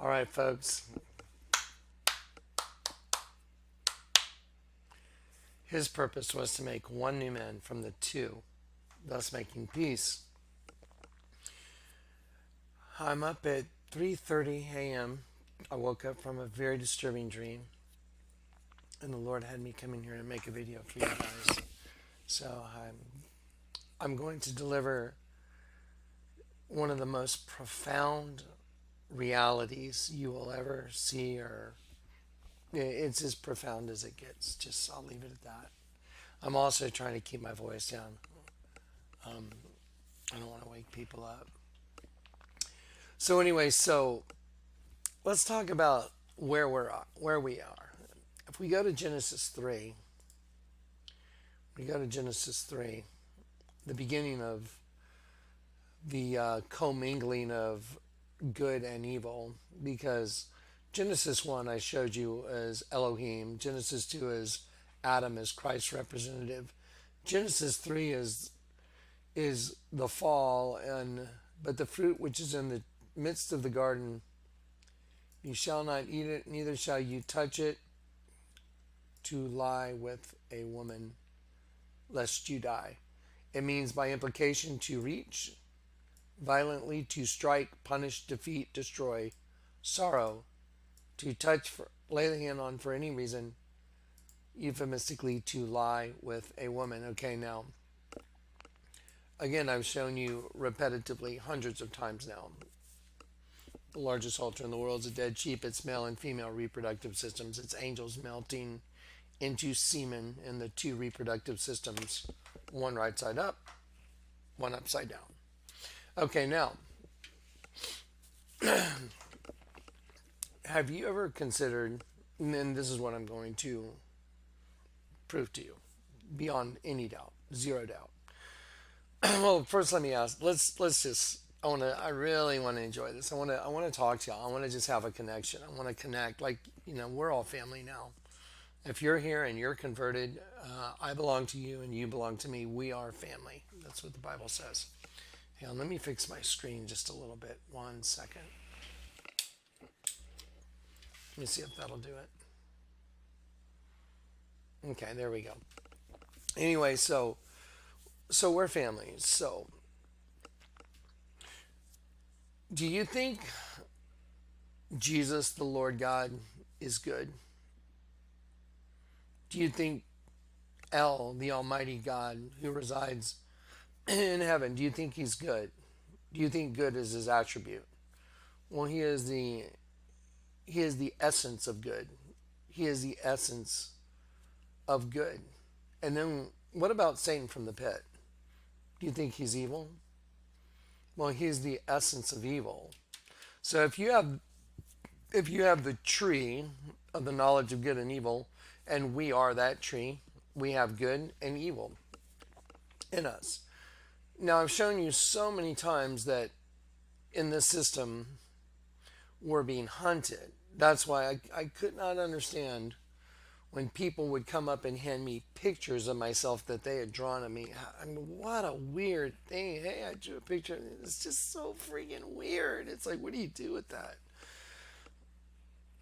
All right, folks. His purpose was to make one new man from the two, thus making peace. I'm up at 3:30 a.m. I woke up from a very disturbing dream, and the Lord had me come in here and make a video for you guys. So I'm going to deliver one of the most profound realities you will ever see, or it's as profound as it gets. Just I'll leave it at that. I'm also trying to keep my voice down. I don't want to wake people up. So anyway, let's talk about where we are. If we go to Genesis 3, the beginning of the commingling of good and evil, because Genesis 1 I showed you as Elohim, Genesis 2 is Adam as Christ's representative, Genesis 3 is the fall, and but the fruit which is in the midst of the garden, you shall not eat it, neither shall you touch it, to lie with a woman, lest you die. It means by implication to reach, violently, to strike, punish, defeat, destroy, sorrow, to touch, lay the hand on for any reason, euphemistically, to lie with a woman. Okay, now, again, I've shown you repetitively hundreds of times now. The largest altar in the world is a dead sheep. It's male and female reproductive systems. It's angels melting into semen in the two reproductive systems, one right side up, one upside down. Okay, now, have you ever considered, and this is what I'm going to prove to you, beyond any doubt, zero doubt. Well, first let me ask, let's just, I really want to enjoy this. I want to talk to y'all. I want to just have a connection. I want to connect, like, we're all family now. If you're here and you're converted, I belong to you and you belong to me. We are family. That's what the Bible says. Hang on, let me fix my screen just a little bit. 1 second. Let me see if that'll do it. Okay, there we go. Anyway, so we're family. So, do you think Jesus, the Lord God, is good? Do you think El, the Almighty God, who resides in heaven, do you think he's good? Do you think good is his attribute? Well, he is the essence of good. He is the essence of good. And then what about Satan from the pit? Do you think he's evil? Well, he's the essence of evil. So if you have the tree of the knowledge of good and evil, and we are that tree, we have good and evil in us. Now, I've shown you so many times that in this system, we're being hunted. That's why I could not understand when people would come up and hand me pictures of myself that they had drawn of me. I mean, what a weird thing. Hey, I drew a picture. It's just so freaking weird. It's like, what do you do with that?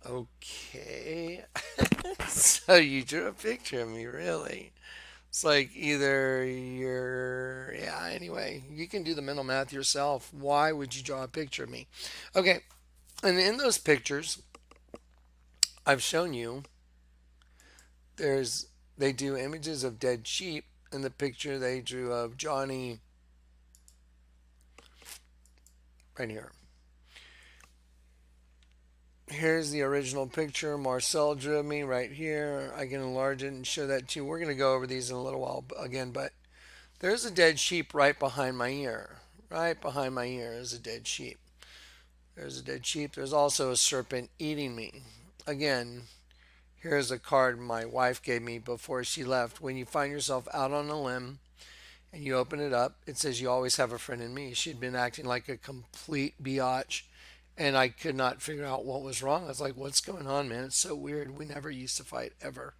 Okay. So you drew a picture of me, really? It's like either yeah, anyway, you can do the mental math yourself. Why would you draw a picture of me? Okay, and in those pictures, I've shown you, they do images of dead sheep. In the picture they drew of Johnny, right here. Here's the original picture. Marcel drew me right here. I can enlarge it and show that too. We're going to go over these in a little while again, but there's a dead sheep right behind my ear. Right behind my ear is a dead sheep. There's a dead sheep. There's also a serpent eating me. Again, here's a card my wife gave me before she left. When you find yourself out on a limb and you open it up, it says you always have a friend in me. She'd been acting like a complete biatch, and I could not figure out what was wrong. I was like, what's going on, man? It's so weird. We never used to fight ever.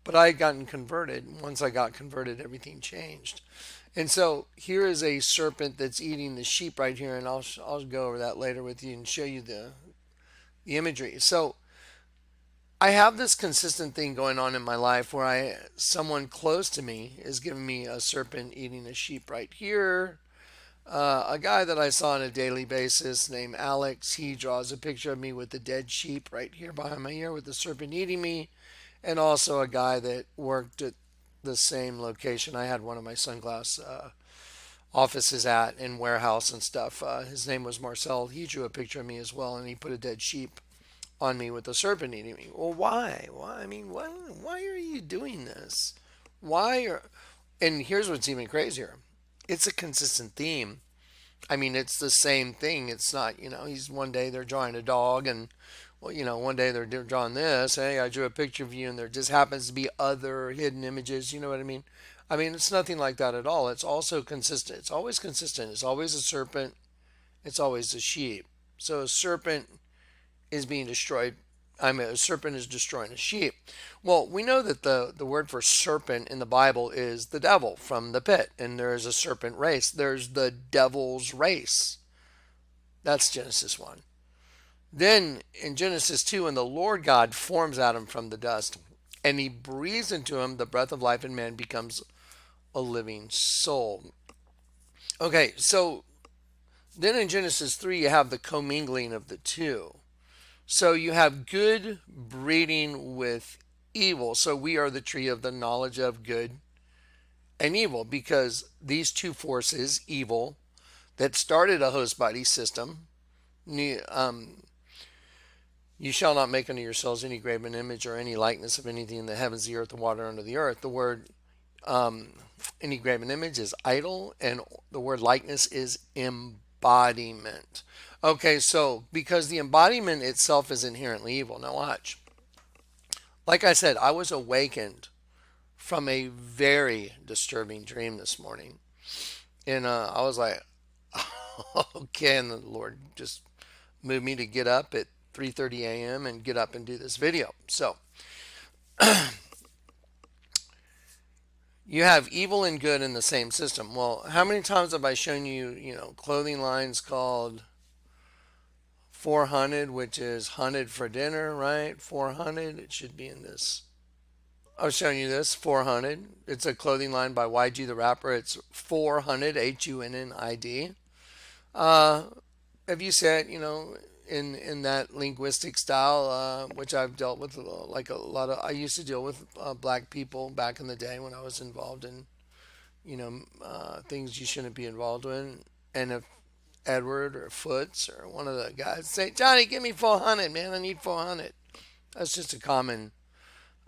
But I had gotten converted. Once I got converted, everything changed. And so here is a serpent that's eating the sheep right here, and I'll go over that later with you and show you the imagery. So I have this consistent thing going on in my life where someone close to me is giving me a serpent eating a sheep right here. A guy that I saw on a daily basis named Alex, he draws a picture of me with the dead sheep right here behind my ear with the serpent eating me. And also a guy that worked at the same location I had one of my sunglass offices at and warehouse and stuff. His name was Marcel. He drew a picture of me as well, and he put a dead sheep on me with a serpent eating me. Well, why? Why? I mean, why are you doing this? Why are? And here's what's even crazier. It's a consistent theme. I mean, it's the same thing. It's not, he's one day they're drawing a dog, and well, one day they're drawing this. Hey, I drew a picture of you, and there just happens to be other hidden images. You know what I mean? I mean, it's nothing like that at all. It's also consistent. It's always consistent. It's always a serpent. It's always a sheep. So a serpent is being destroyed. I mean, a serpent is destroying a sheep. Well, we know that the word for serpent in the Bible is the devil from the pit, and there is a serpent race. There's the devil's race. That's Genesis 1. Then in Genesis 2, and the Lord God forms Adam from the dust, and he breathes into him the breath of life, and man becomes a living soul. Okay, so then in Genesis 3, you have the commingling of the two. So you have good breeding with evil. So we are the tree of the knowledge of good and evil, because these two forces, evil, that started a host body system, you shall not make unto yourselves any graven image or any likeness of anything in the heavens, the earth, the water, under the earth. The word any graven image is idol, and the word likeness is embodiment. Okay, so because the embodiment itself is inherently evil. Now watch. Like I said, I was awakened from a very disturbing dream this morning. And I was like, okay, and the Lord just moved me to get up at 3:30 a.m. and get up and do this video. So you have evil and good in the same system. Well, how many times have I shown you, clothing lines called 400, which is hunted for dinner, right? 400. It should be in this. I was showing you this 400. It's a clothing line by YG the Rapper. It's 400, HUNNID. Have you said, in that linguistic style, which I've dealt with, like a lot of, I used to deal with black people back in the day when I was involved in, things you shouldn't be involved in. And if Edward or Foots or one of the guys say, Johnny, give me 400, man, I need 400. That's just a common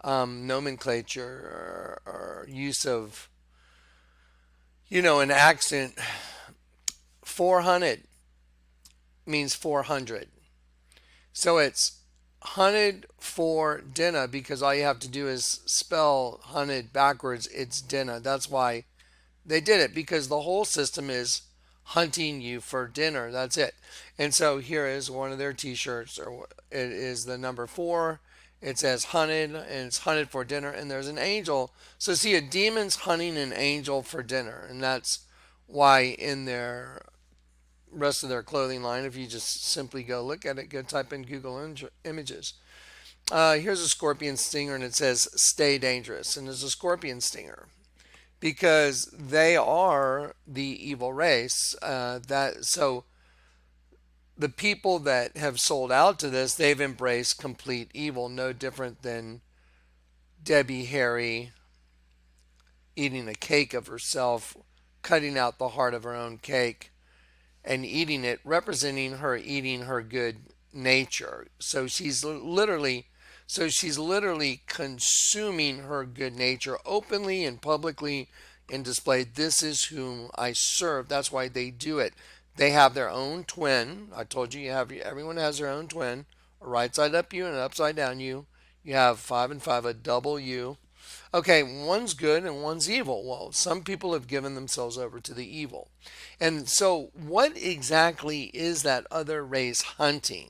nomenclature or use of, an accent. 400 means 400. So it's hunted for dinner, because all you have to do is spell hunted backwards. It's dinner. That's why they did it, because the whole system is hunting you for dinner. That's it. And so here is one of their t-shirts, or it is the number 4. It says hunted, and it's hunted for dinner, and there's an angel. So see, a demon's hunting an angel for dinner, and that's why in their rest of their clothing line, if you just simply go look at it, go type in Google images. Here's a scorpion stinger, and it says stay dangerous, and there's a scorpion stinger because they are the evil race. So the people that have sold out to this, they've embraced complete evil, no different than Debbie Harry eating a cake of herself, cutting out the heart of her own cake and eating it, representing her eating her good nature. She's literally consuming her good nature openly and publicly and displayed. This is whom I serve. That's why they do it. They have their own twin. I told you, everyone has their own twin. A right side up you and an upside down you. You have 5 and 5, a double U. Okay, one's good and one's evil. Well, some people have given themselves over to the evil. And so what exactly is that other race hunting?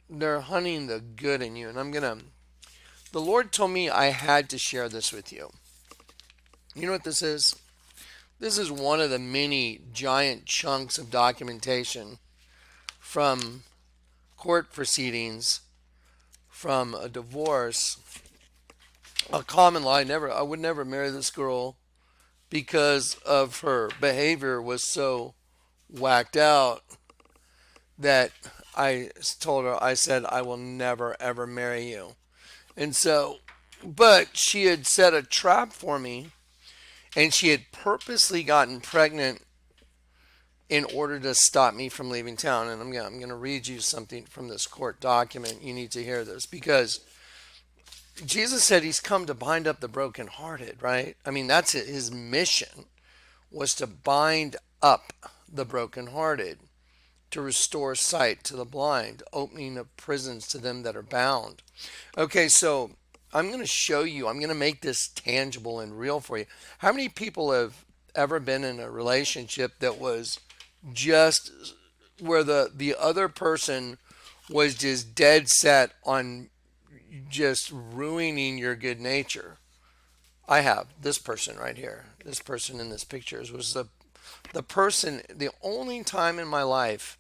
They're hunting the good in you. And the Lord told me I had to share this with you. You know what this is? This is one of the many giant chunks of documentation from court proceedings, from a divorce, a common law. I would never marry this girl because of her behavior was so whacked out that I told her, I said, I will never ever marry you. And so, but she had set a trap for me, and she had purposely gotten pregnant in order to stop me from leaving town. And I'm gonna read you something from this court document. You need to hear this because Jesus said he's come to bind up the brokenhearted, right? I mean, that's his mission, was to bind up the brokenhearted, to restore sight to the blind, opening of prisons to them that are bound. Okay, so I'm going to show you, I'm going to make this tangible and real for you. How many people have ever been in a relationship that was just where the other person was just dead set on just ruining your good nature? I have this person right here. This person in this picture was the person, the only time in my life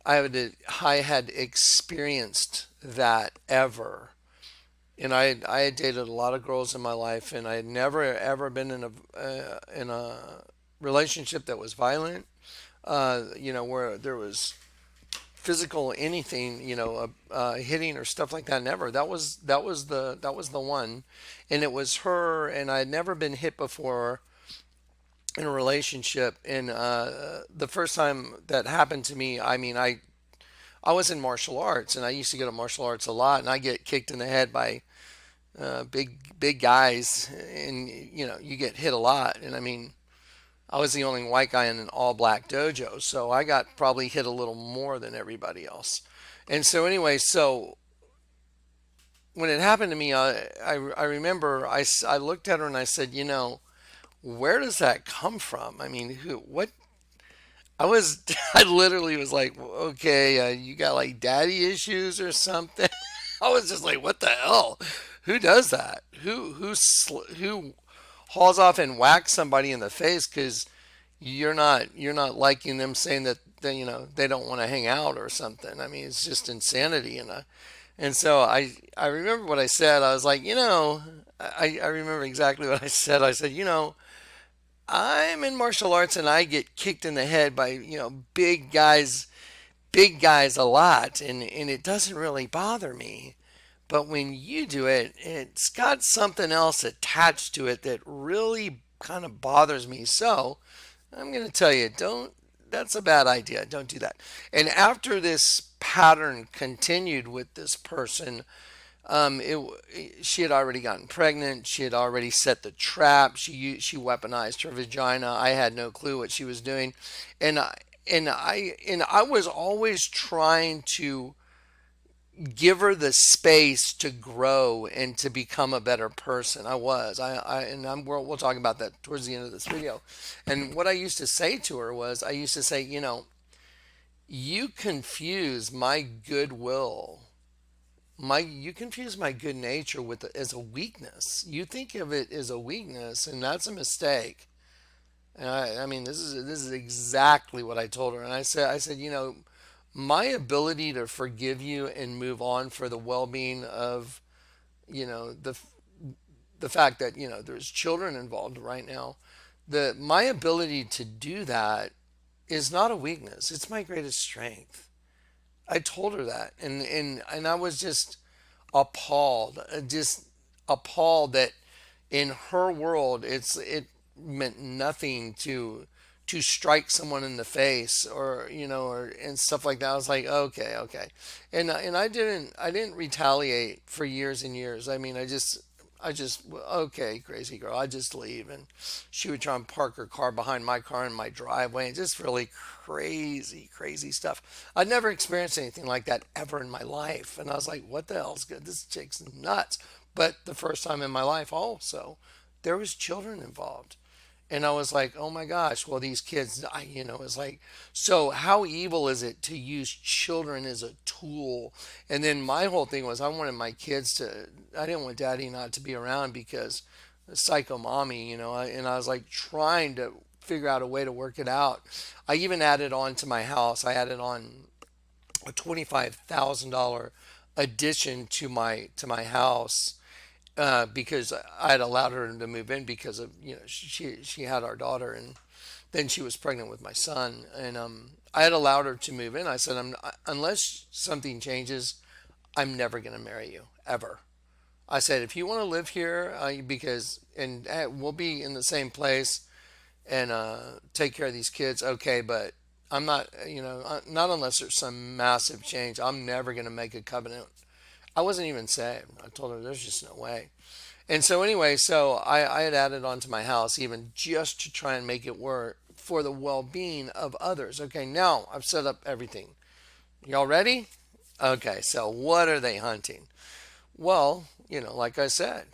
I had experienced that ever. And I had dated a lot of girls in my life, and I had never ever been in a relationship that was violent. Where there was physical anything, hitting or stuff like that. Never. That was the one, and it was her. And I had never been hit before in a relationship. And the first time that happened to me, I mean, I was in martial arts, and I used to go to martial arts a lot, and I get kicked in the head by big guys, and you get hit a lot. And I mean, I was the only white guy in an all black dojo, so I got probably hit a little more than everybody else. And so anyway, so when it happened to me, I remember I looked at her and I said, where does that come from? I mean, what? I literally was like, okay, you got like daddy issues or something. I was just like, what the hell? Who does that? Who hauls off and whacks somebody in the face because you're not liking them, saying that they don't want to hang out or something? I mean, it's just insanity. And so I remember what I said. I was like, I remember exactly what I said. I said, I'm in martial arts and I get kicked in the head by, big guys a lot, and it doesn't really bother me. But when you do it, it's got something else attached to it that really kind of bothers me. So I'm going to tell you, that's a bad idea. Don't do that. And after this pattern continued with this person, she had already gotten pregnant. She had already set the trap. She weaponized her vagina. I had no clue what she was doing, and I was always trying to give her the space to grow and to become a better person. We'll talk about that towards the end of this video. And what I used to say to her was, I used to say, you confuse my goodwill. You confuse my good nature as a weakness. You think of it as a weakness, and that's a mistake. And I mean, this is exactly what I told her. And I said, my ability to forgive you and move on for the well-being of, the fact that there's children involved right now. My ability to do that is not a weakness. It's my greatest strength. I told her that, and I was just appalled that in her world it meant nothing to strike someone in the face, or and stuff like that. I was like, okay, okay, and I didn't retaliate for years and years. I mean, I just okay, crazy girl. I just leave, and she would try and park her car behind my car in my driveway, and just really crazy, crazy stuff. I'd never experienced anything like that ever in my life, and I was like, what the hell's good? This chick's nuts. But the first time in my life, also, there was children involved. And I was like, oh my gosh, well, these kids, it's like, so how evil is it to use children as a tool? And then my whole thing was, I didn't want daddy not to be around because psycho mommy, and I was like trying to figure out a way to work it out. I even added on to my house, I added on a $25,000 addition to my house, because I had allowed her to move in because of, she had our daughter, and then she was pregnant with my son, and I had allowed her to move in. I said, unless something changes, I'm never going to marry you ever. I said, if you want to live here, because and we'll be in the same place and take care of these kids, okay, but I'm not, not unless there's some massive change. I'm never going to make a covenant. I wasn't even saved. I told her there's just no way. And so anyway, so I had added on to my house even just to try and make it work for the well-being of others. Okay, now I've set up everything. Y'all ready? Okay, so what are they hunting? Well, like I said,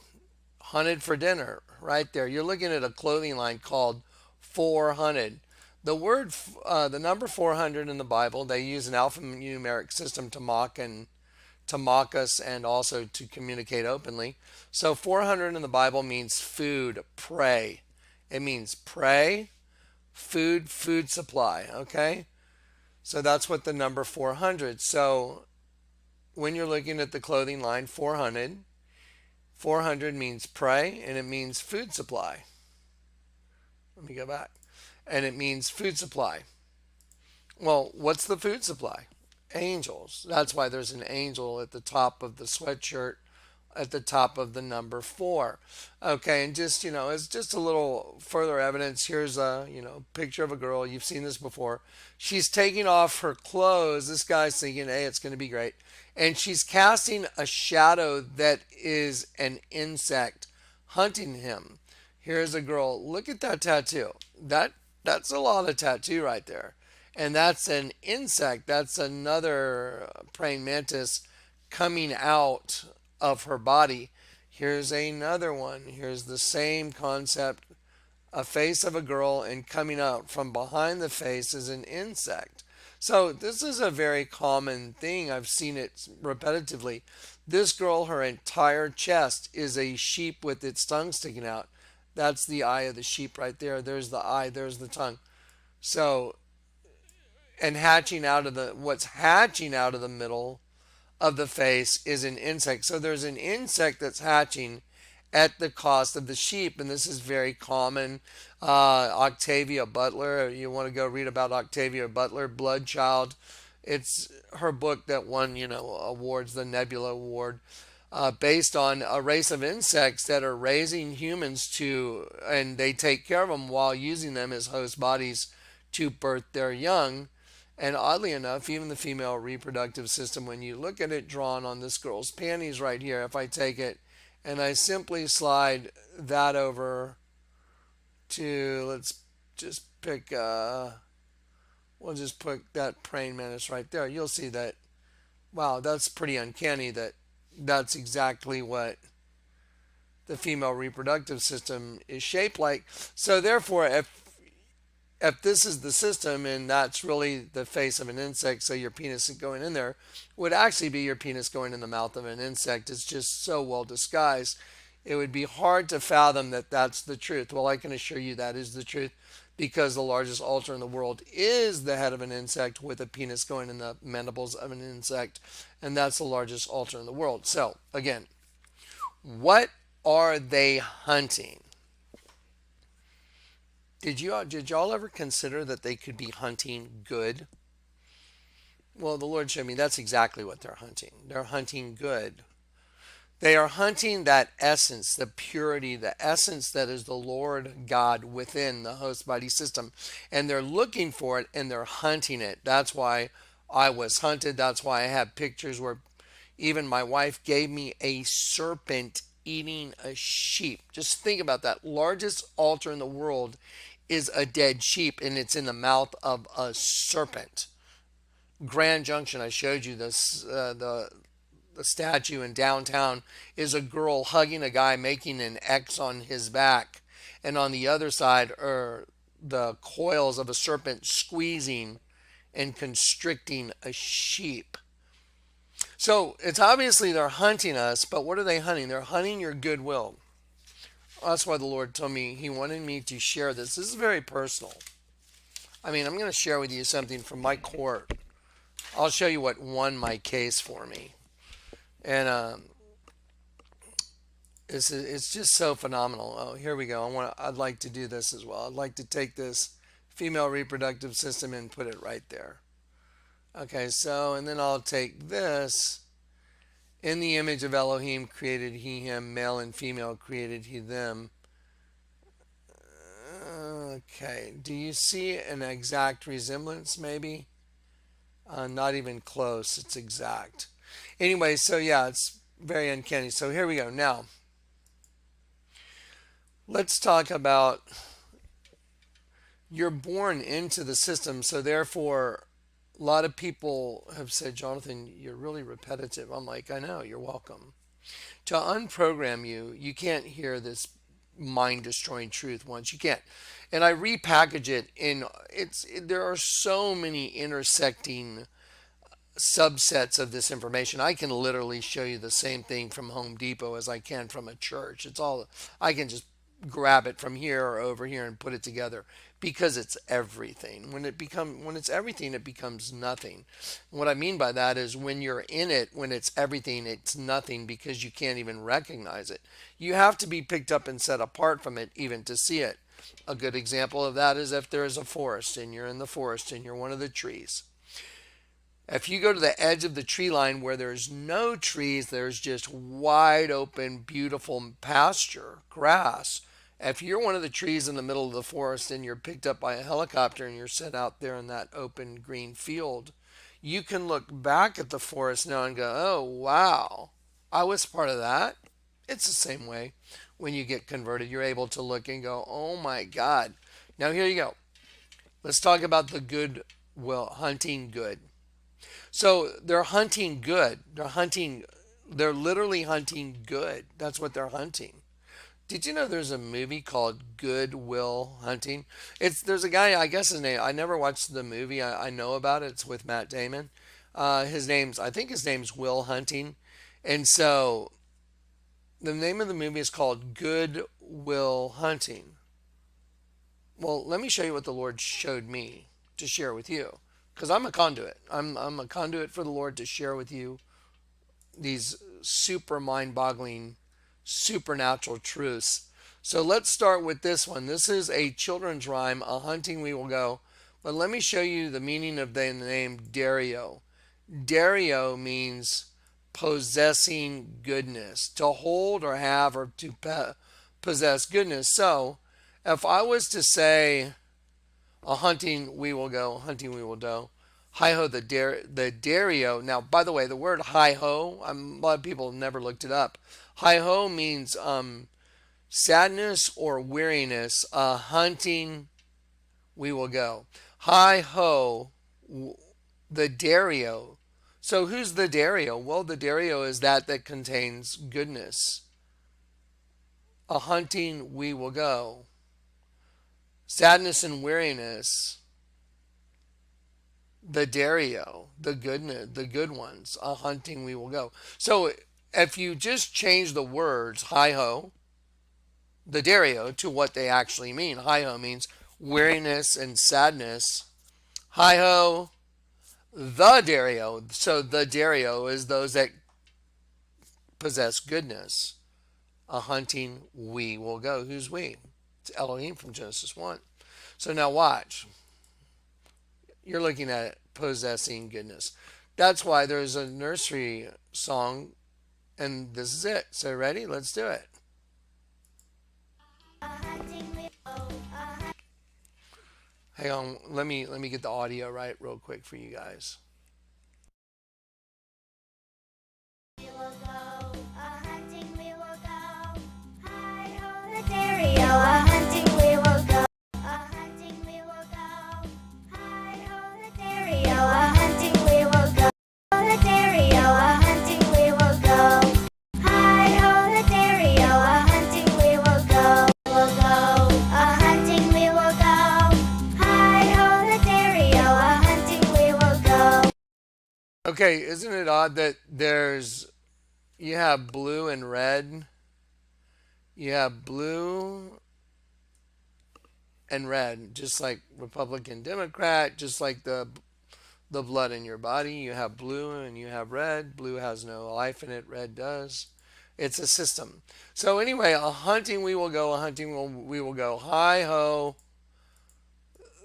hunted for dinner right there. You're looking at a clothing line called 400. The number 400 in the Bible, they use an alphanumeric system to mock us and also to communicate openly. So 400 in the Bible means food, pray. It means pray, food supply. Okay, so that's what the number 400. So when you're looking at the clothing line 400, 400 means pray and it means food supply. Let me go back. And it means food supply. Well, what's the food supply? Angels. That's why there's an angel at the top of the sweatshirt at the top of the number 4. Okay, and just, it's just a little further evidence. Here's a, picture of a girl. You've seen this before. She's taking off her clothes. This guy's thinking, hey, it's going to be great. And she's casting a shadow that is an insect hunting him. Here's a girl. Look at that tattoo. That's a lot of tattoo right there. And that's an insect. That's another praying mantis coming out of her body. Here's another one. Here's the same concept. A face of a girl, and coming out from behind the face is an insect. So this is a very common thing. I've seen it repetitively. This girl, her entire chest is a sheep with its tongue sticking out. That's the eye of the sheep right there. There's the eye, there's the tongue. So, and what's hatching out of the middle of the face is an insect. So there's an insect that's hatching at the cost of the sheep, and this is very common. Octavia Butler, you want to go read about Octavia Butler, Blood Child. It's her book that won, awards, the Nebula Award, based on a race of insects that are raising humans and they take care of them while using them as host bodies to birth their young. And oddly enough, even the female reproductive system, when you look at it drawn on this girl's panties right here, if I take it and I simply slide that over to, let's just pick, we'll just put that praying mantis right there. You'll see that, wow, that's pretty uncanny that that's exactly what the female reproductive system is shaped like. So therefore, if this is the system and that's really the face of an insect, so your penis is going in there, would actually be your penis going in the mouth of an insect. It's just so well disguised. It would be hard to fathom that that's the truth. Well, I can assure you that is the truth, because the largest altar in the world is the head of an insect with a penis going in the mandibles of an insect, and that's the largest altar in the world. So, again, what are they hunting? Did y'all ever consider that they could be hunting good? Well, the Lord showed me that's exactly what they're hunting. They're hunting good. They are hunting that essence, the purity, the essence that is the Lord God within the host body system. And they're looking for it and they're hunting it. That's why I was hunted. That's why I have pictures where even my wife gave me a serpent eating a sheep. Just think about that. Largest altar in the world is a dead sheep, and it's in the mouth of a serpent. Grand Junction, I showed you this, the statue in downtown is a girl hugging a guy making an X on his back, and on the other side are the coils of a serpent squeezing and constricting a sheep. So it's obviously they're hunting us, but what are they hunting? They're hunting your goodwill. That's why the Lord told me He wanted me to share this. This is very personal. I mean, I'm going to share with you something from my court I'll show you what won my case for me. And it's just so phenomenal. Oh, here we go. I'd like to do this as well. I'd like to take this female reproductive system and put it right there. Okay, so, and then I'll take this. In the image of Elohim created he him, male and female created he them. Okay, do you see an exact resemblance maybe? Not even close, it's exact. Anyway, so yeah, it's very uncanny. So here we go. Now, let's talk about you're born into the system, so therefore a lot of people have said, Jonathan, you're really repetitive. I'm like, I know, you're welcome. To unprogram you, you can't hear this mind destroying truth once. You can't. And I repackage it in there are so many intersecting subsets of this information. I can literally show you the same thing from Home Depot as I can from a church. It's all I can just grab it from here or over here and put it together because it's everything. When it's everything, it becomes nothing. And what I mean by that is when you're in it, when it's everything, it's nothing because you can't even recognize it. You have to be picked up and set apart from it even to see it. A good example of that is if there is a forest and you're in the forest and you're one of the trees. If you go to the edge of the tree line where there's no trees, there's just wide open, beautiful pasture, grass. If you're one of the trees in the middle of the forest and you're picked up by a helicopter and you're set out there in that open green field, you can look back at the forest now and go, oh, wow, I was part of that. It's the same way when you get converted. You're able to look and go, oh my God. Now, here you go. Let's talk about the Goodwill, hunting good. So they're hunting good. They're literally hunting good. That's what they're hunting. Did you know there's a movie called Goodwill Hunting? There's a guy, I guess his name, I never watched the movie. I know about it. It's with Matt Damon. I think his name's Will Hunting. And so the name of the movie is called Goodwill Hunting. Well, let me show you what the Lord showed me to share with you. Because I'm a conduit. I'm a conduit for the Lord to share with you these super mind boggling, supernatural truths. So let's start with this one. This is a children's rhyme, A Hunting We Will Go. But let me show you the meaning of the name Dario. Dario means possessing goodness, to hold or have or to possess goodness. So if I was to say, a hunting we will go, hunting we will do. Hi ho, the Dario. Now, by the way, the word hi ho, a lot of people have never looked it up. Hi ho means sadness or weariness. Hunting we will go. Hi ho, the Dario. So who's the Dario? Well, the Dario is that contains goodness. A hunting we will go. Sadness and weariness, the Dario, the good ones, a hunting we will go. So if you just change the words hi ho, the Dario to what they actually mean, hi ho means weariness and sadness. Hi ho, the Dario. So the Dario is those that possess goodness. A hunting we will go. Who's we? It's Elohim from Genesis 1. So now watch. You're looking at it, possessing goodness. That's why there's a nursery song, and this is it. So ready? Let's do it. Hang on, let me get the audio right real quick for you guys. We will go, a hunting we will go. Hi ho the Dario, a hunting we will go. A hunting we will go. Hi ho the Dario, a hunting we will go. The Dario, a hunting we will go. Hi ho the Dario, a hunting we will go. We'll go, a hunting we will go. Hi ho the Dario, a hunting we will go. Okay, isn't it odd that you have blue and red? You have blue and red, just like Republican, Democrat, just like the the blood in your body. You have blue and you have red. Blue has no life in it, red does. It's a system. So anyway, a hunting we will go, a hunting we will go. Hi ho,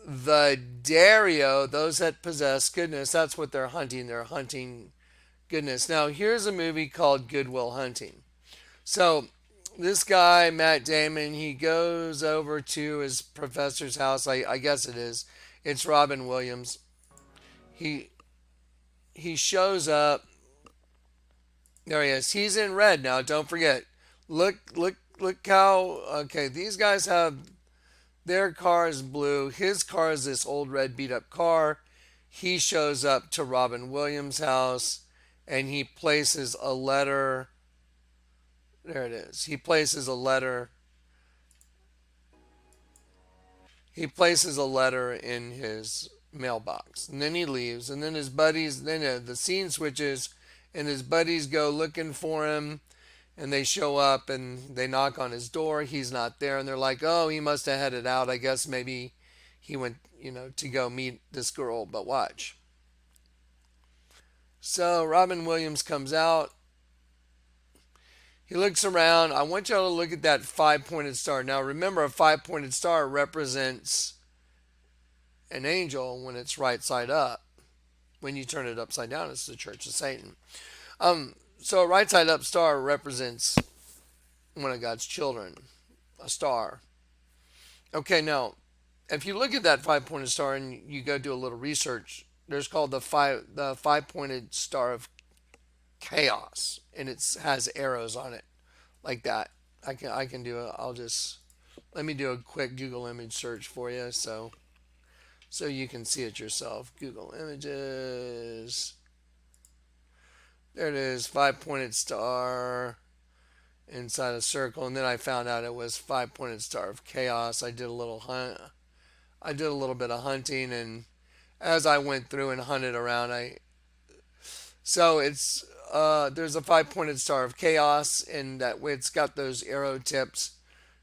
the Dario, those that possess goodness, that's what they're hunting. They're hunting goodness. Now here's a movie called Goodwill Hunting. So this guy, Matt Damon, he goes over to his professor's house. I guess it is. It's Robin Williams. He he shows up. There he is. He's in red now. Don't forget. Look how okay. These guys have their car is blue. His car is this old red beat up car. He shows up to Robin Williams' house and he places a letter. There it is. He places a letter in his mailbox, and then he leaves. And then his buddies. Then the scene switches, and his buddies go looking for him, and they show up and they knock on his door. He's not there, and they're like, "Oh, he must have headed out. I guess maybe he went, to go meet this girl." But watch. So Robin Williams comes out. He looks around. I want y'all to look at that five-pointed star. Now remember, a five-pointed star represents an angel when it's right side up. When you turn it upside down, it's the Church of Satan. So a right side up star represents one of God's children, a star. Okay, now if you look at that five-pointed star and you go do a little research, there's called the five-pointed star of chaos, and it has arrows on it like that. I can do it. I'll just let me do a quick Google image search for you, so you can see it yourself. Google Images. There it is, five-pointed star inside a circle, and then I found out it was five-pointed star of chaos. I did a little hunt. I did a little bit of hunting, and as I went through and hunted around, so it's there's a five-pointed star of chaos, and that way it's got those arrow tips.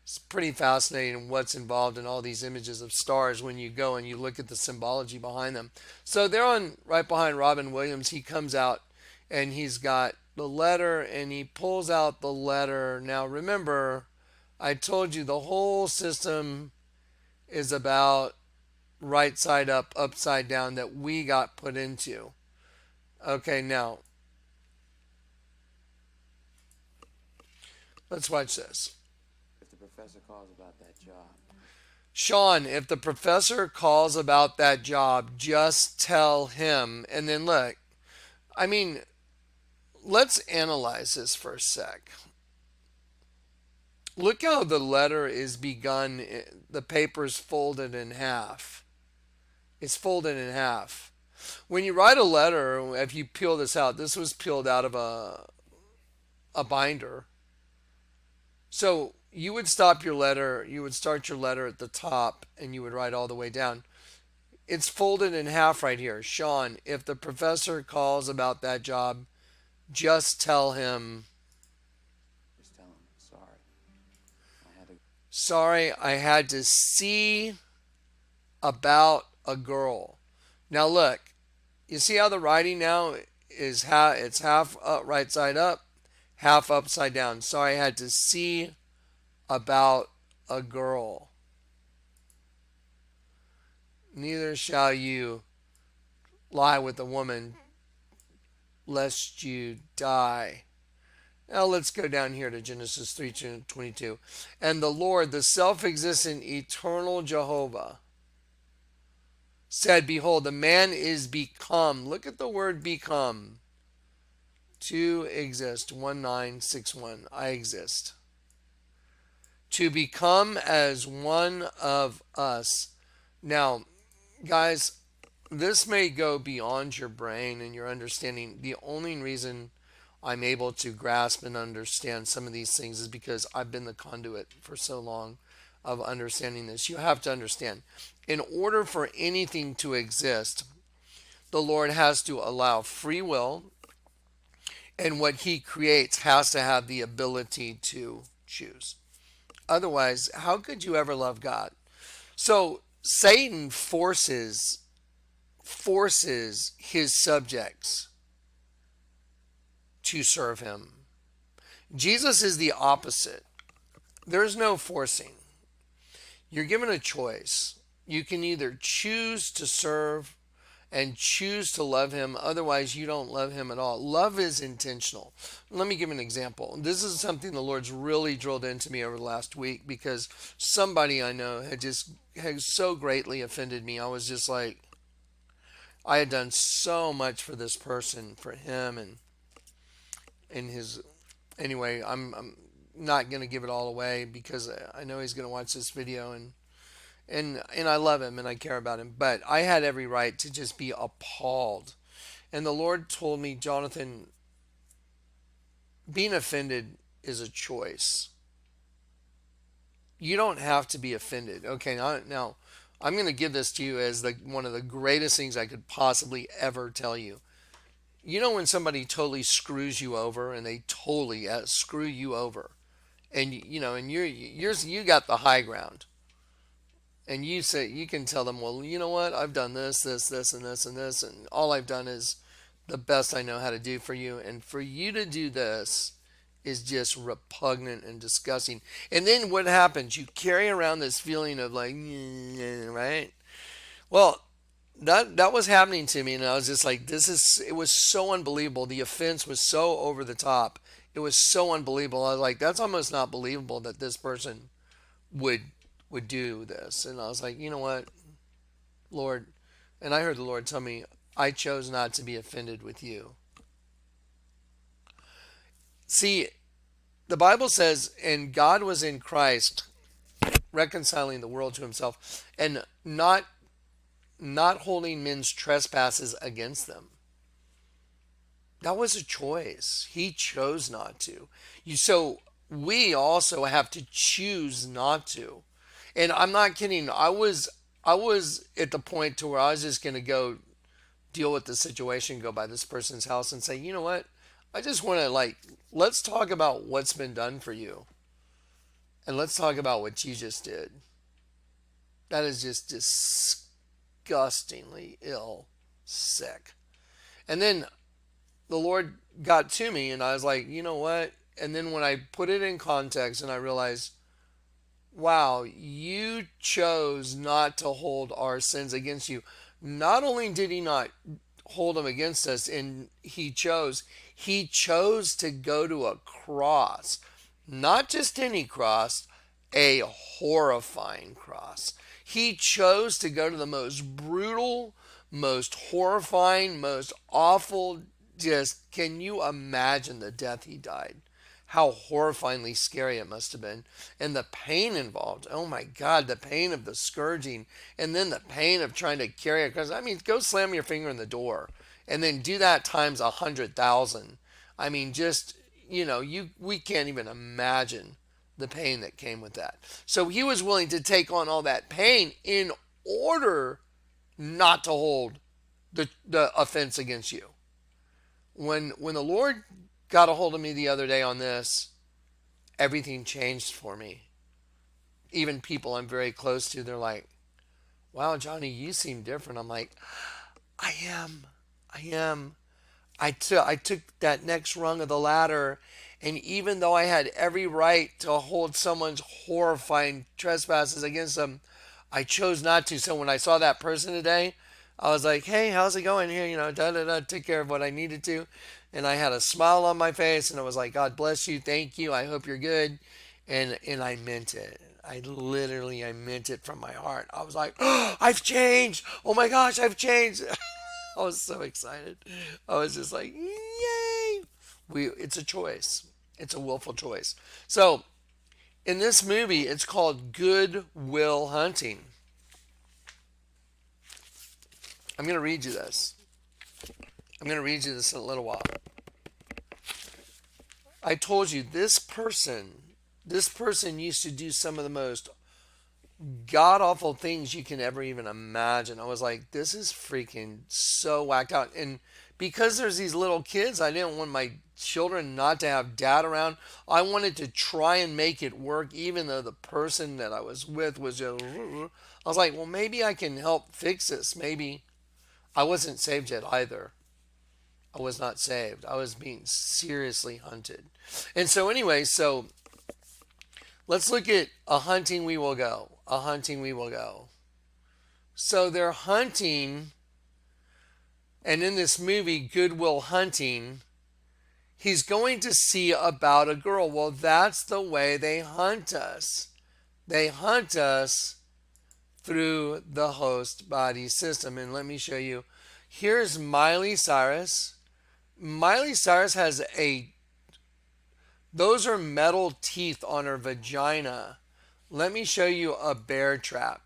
It's pretty fascinating what's involved in all these images of stars when you go and you look at the symbology behind them. So they're on right behind Robin Williams. He comes out and he's got the letter and he pulls out the letter. Now remember, I told you the whole system is about right side up, upside down that we got put into. Okay, now let's watch this. If the professor calls about that job. Sean, if the professor calls about that job, just tell him. And then look, I mean, let's analyze this for a sec. Look how the letter is begun. The paper's folded in half. It's folded in half. When you write a letter, if you peel this out, this was peeled out of a binder. So you would stop your letter, you would start your letter at the top, and you would write all the way down. It's folded in half right here. Sean, if the professor calls about that job, just tell him. Just tell him, sorry. Sorry, I had to see about a girl. Now look, you see how the writing now is it's half right side up, half upside down. Sorry, I had to see about a girl. Neither shall you lie with a woman lest you die. Now let's go down here to Genesis 3:22. And the Lord, the self-existent eternal Jehovah, said, behold, the man is become. Look at the word become. To exist. 1961. I exist. To become as one of us. Now, guys, this may go beyond your brain and your understanding. The only reason I'm able to grasp and understand some of these things is because I've been the conduit for so long of understanding this. You have to understand, in order for anything to exist, the Lord has to allow free will, and what he creates has to have the ability to choose. Otherwise, how could you ever love God? So Satan forces forces his subjects to serve him. Jesus is the opposite. There's no forcing. You're given a choice. You can either choose to serve and choose to love him. Otherwise, you don't love him at all. Love is intentional. Let me give an example. This is something the Lord's really drilled into me over the last week because somebody I know had so greatly offended me. I was just like, I had done so much for this person, for him, and his. Anyway, I'm not gonna give it all away because I know he's gonna watch this video, and I love him and I care about him. But I had every right to just be appalled. And the Lord told me, Jonathan, being offended is a choice. You don't have to be offended. Okay, now I'm going to give this to you as one of the greatest things I could possibly ever tell you. You know when somebody totally screws you over and they totally screw you over, and you got the high ground, and you can tell them, well, you know what, I've done this, and this, and this, and all I've done is the best I know how to do for you, and for you to do this is just repugnant and disgusting. And then what happens? You carry around this feeling of like, right? Well, that was happening to me, and I was just like, it was so unbelievable. The offense was so over the top. It was so unbelievable. I was like, that's almost not believable that this person would would do this. And I was like, you know what, Lord, and I heard the Lord tell me, I chose not to be offended with you. See, the Bible says, and God was in Christ reconciling the world to himself and not holding men's trespasses against them. That was a choice. He chose not to. So we also have to choose not to. And I'm not kidding. I was at the point to where I was just going to go deal with the situation, go by this person's house and say, you know what? I just want to let's talk about what's been done for you. And let's talk about what you just did. That is just disgustingly ill, sick. And then the Lord got to me and I was like, you know what? And then when I put it in context and I realized, wow, you chose not to hold our sins against you. Not only did he not hold them against us, and he chose to go to a cross, not just any cross, a horrifying cross. He chose to go to the most brutal, most horrifying, most awful, just, can you imagine the death he died? How horrifyingly scary it must have been. And the pain involved. Oh my God, the pain of the scourging. And then the pain of trying to carry it. Because, I mean, go slam your finger in the door. And then do that times 100,000. I mean, just, we can't even imagine the pain that came with that. So he was willing to take on all that pain in order not to hold the offense against you. When the Lord got a hold of me the other day on this, everything changed for me. Even people I'm very close to, they're like, wow, Johnny, you seem different. I'm like, I am. I took that next rung of the ladder, and even though I had every right to hold someone's horrifying trespasses against them, I chose not to. So when I saw that person today, I was like, hey, how's it going here? Took care of what I needed to. And I had a smile on my face, and I was like, God bless you. Thank you. I hope you're good. And I meant it. I meant it from my heart. I was like, oh, I've changed. Oh my gosh, I've changed. I was so excited. I was just like, yay. It's a choice. It's a willful choice. So in this movie, it's called Goodwill Hunting. I'm going to read you this. I'm going to read you this in a little while. I told you this person used to do some of the most god awful things you can ever even imagine. I was like, this is freaking so whacked out. And because there's these little kids, I didn't want my children not to have dad around. I wanted to try and make it work, even though the person that I was with was just, I was like, well, maybe I can help fix this. Maybe I wasn't saved yet either. I was not saved. I was being seriously hunted. And so, anyway, so let's look at a hunting we will go. A hunting we will go. So they're hunting, and in this movie, Goodwill Hunting, he's going to see about a girl. Well, that's the way they hunt us. They hunt us through the host body system. And let me show you. Here's Miley Cyrus. Miley Cyrus has those are metal teeth on her vagina. Let me show you a bear trap.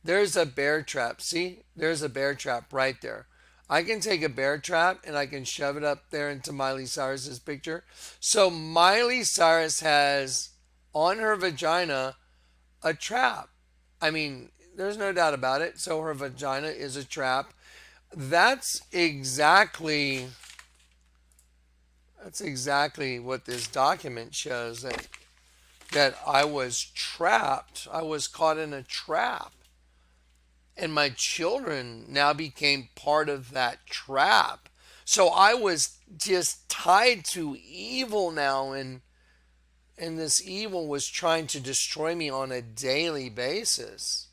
There's a bear trap. See? There's a bear trap right there. I can take a bear trap and I can shove it up there into Miley Cyrus's picture. So Miley Cyrus has on her vagina a trap. I mean, there's no doubt about it. So her vagina is a trap. That's exactly what this document shows, that I was trapped. I was caught in a trap. And my children now became part of that trap. So I was just tied to evil now, and this evil was trying to destroy me on a daily basis.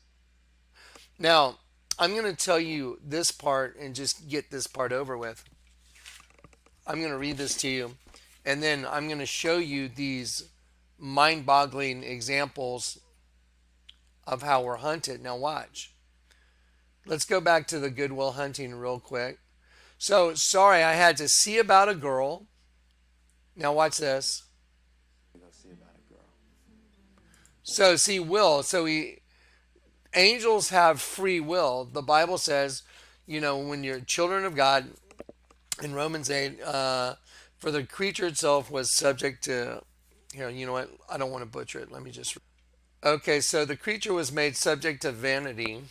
Now, I'm going to tell you this part and just get this part over with. I'm going to read this to you, and then I'm going to show you these mind-boggling examples of how we're hunted. Now watch. Let's go back to the Goodwill Hunting real quick. So, sorry, I had to see about a girl. Now watch this. Go see about a girl. So, see, will. So, angels have free will. The Bible says, when you're children of God, in Romans 8, for the creature itself was subject to, you know what? I don't want to butcher it. Let me just. Okay, so the creature was made subject to vanity,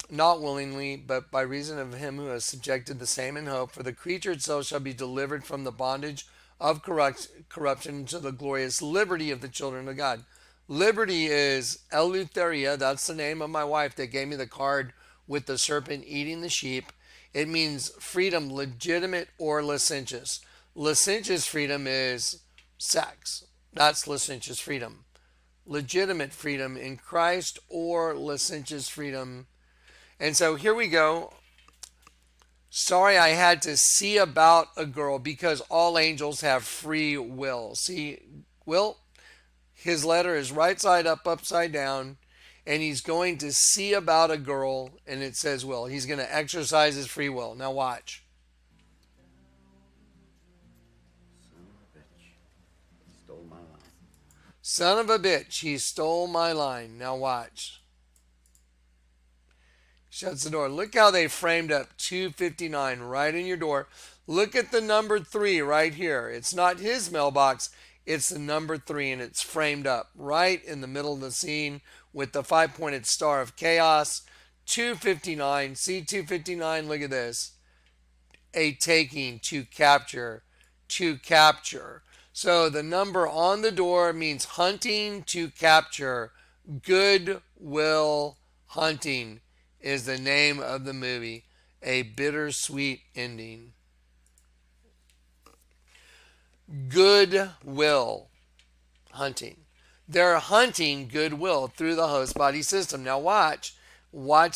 not willingly, but by reason of him who has subjected the same in hope. For the creature itself shall be delivered from the bondage of corruption to the glorious liberty of the children of God. Liberty is Eleutheria. That's the name of my wife that gave me the card with the serpent eating the sheep. It means freedom, legitimate or licentious. Licentious freedom is sex. That's licentious freedom. Legitimate freedom in Christ, or licentious freedom. And so here we go. Sorry, I had to see about a girl, because all angels have free will. See, will, his letter is right side up, upside down, and he's going to see about a girl, and it says will. He's going to exercise his free will. Now watch. Son of a bitch, he stole my line. Now watch. Shuts the door. Look how they framed up 259 right in your door. Look at the number 3 right here. It's not his mailbox. It's the number 3, and it's framed up right in the middle of the scene with the 5-pointed star of chaos. 259. See 259? Look at this. A taking, to capture, to capture. So the number on the door means hunting to capture. Goodwill Hunting is the name of the movie. A bittersweet ending. Goodwill Hunting. They're hunting goodwill through the host body system. Now watch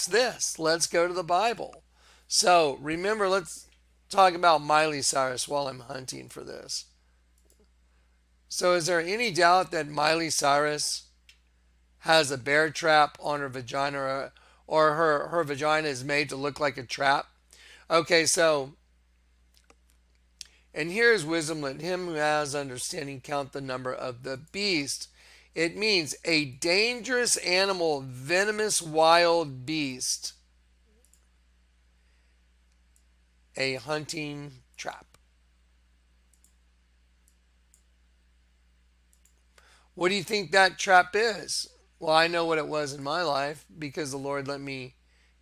this. Let's go to the Bible. So remember, let's talk about Miley Cyrus while I'm hunting for this. So is there any doubt that Miley Cyrus has a bear trap on her vagina, or her vagina is made to look like a trap? Okay, so, and here's wisdom. Let him who has understanding count the number of the beast. It means a dangerous animal, venomous wild beast. A hunting trap. What do you think that trap is? Well, I know what it was in my life, because the Lord let me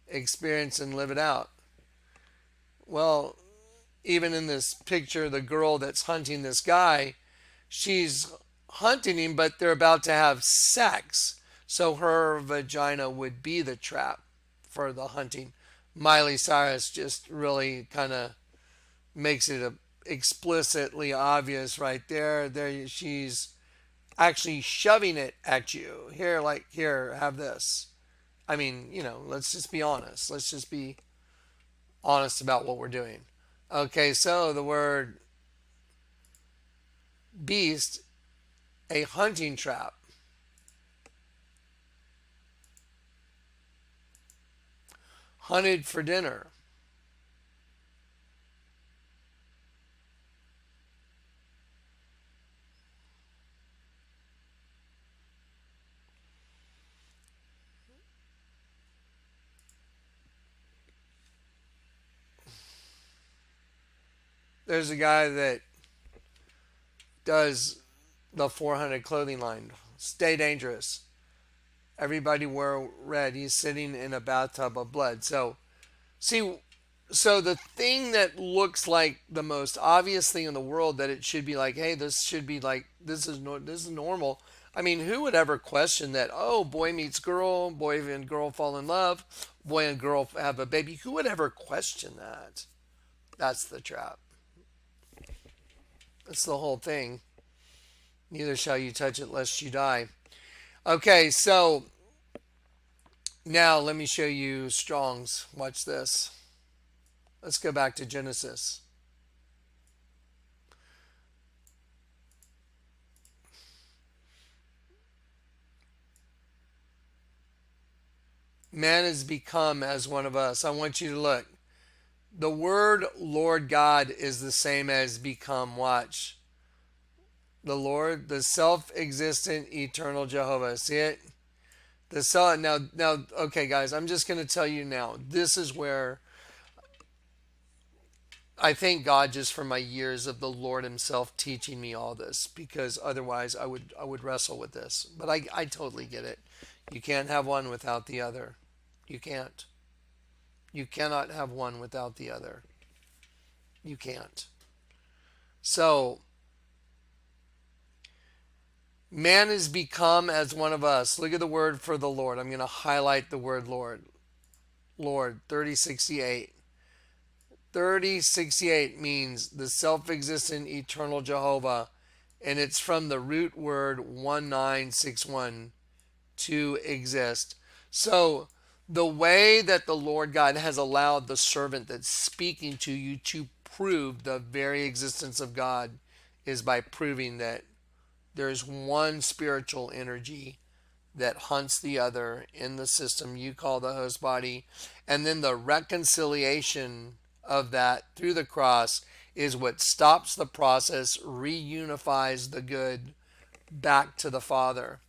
experience and live it out. Well, even in this picture, the girl that's hunting this guy, she's hunting him, but they're about to have sex. So her vagina would be the trap for the hunting. Miley Cyrus just really kind of makes it explicitly obvious right there. There, she's actually shoving it at you. Here, like, here, have this. I mean, let's just be honest. Let's just be honest about what we're doing. Okay, so the word beast, a hunting trap. Hunted for dinner. There's a guy that does the 400 clothing line. Stay dangerous. Everybody wear red. He's sitting in a bathtub of blood. See, so the thing that looks like the most obvious thing in the world, that it should be like, hey, this should be like, this is normal. I mean, who would ever question that? Oh, boy meets girl, boy and girl fall in love, boy and girl have a baby. Who would ever question that? That's the trap. That's the whole thing. Neither shall you touch it lest you die. Okay, so now let me show you Strong's. Watch this. Let's go back to Genesis. Man has become as one of us. I want you to look. The word Lord God is the same as become. Watch. The Lord, the self-existent, eternal Jehovah. See it? Now, okay, guys, I'm just going to tell you now. This is where I thank God just for my years of the Lord Himself teaching me all this, because otherwise I would wrestle with this. But I totally get it. You can't have one without the other. You can't. You cannot have one without the other. You can't. So, man has become as one of us. Look at the word for the Lord. I'm going to highlight the word Lord. Lord, 3068. 3068 means the self-existent eternal Jehovah, and it's from the root word 1961, to exist. So the way that the Lord God has allowed the servant that's speaking to you to prove the very existence of God is by proving that there's one spiritual energy that hunts the other in the system you call the host body, and then the reconciliation of that through the cross is what stops the process, reunifies the good back to the Father.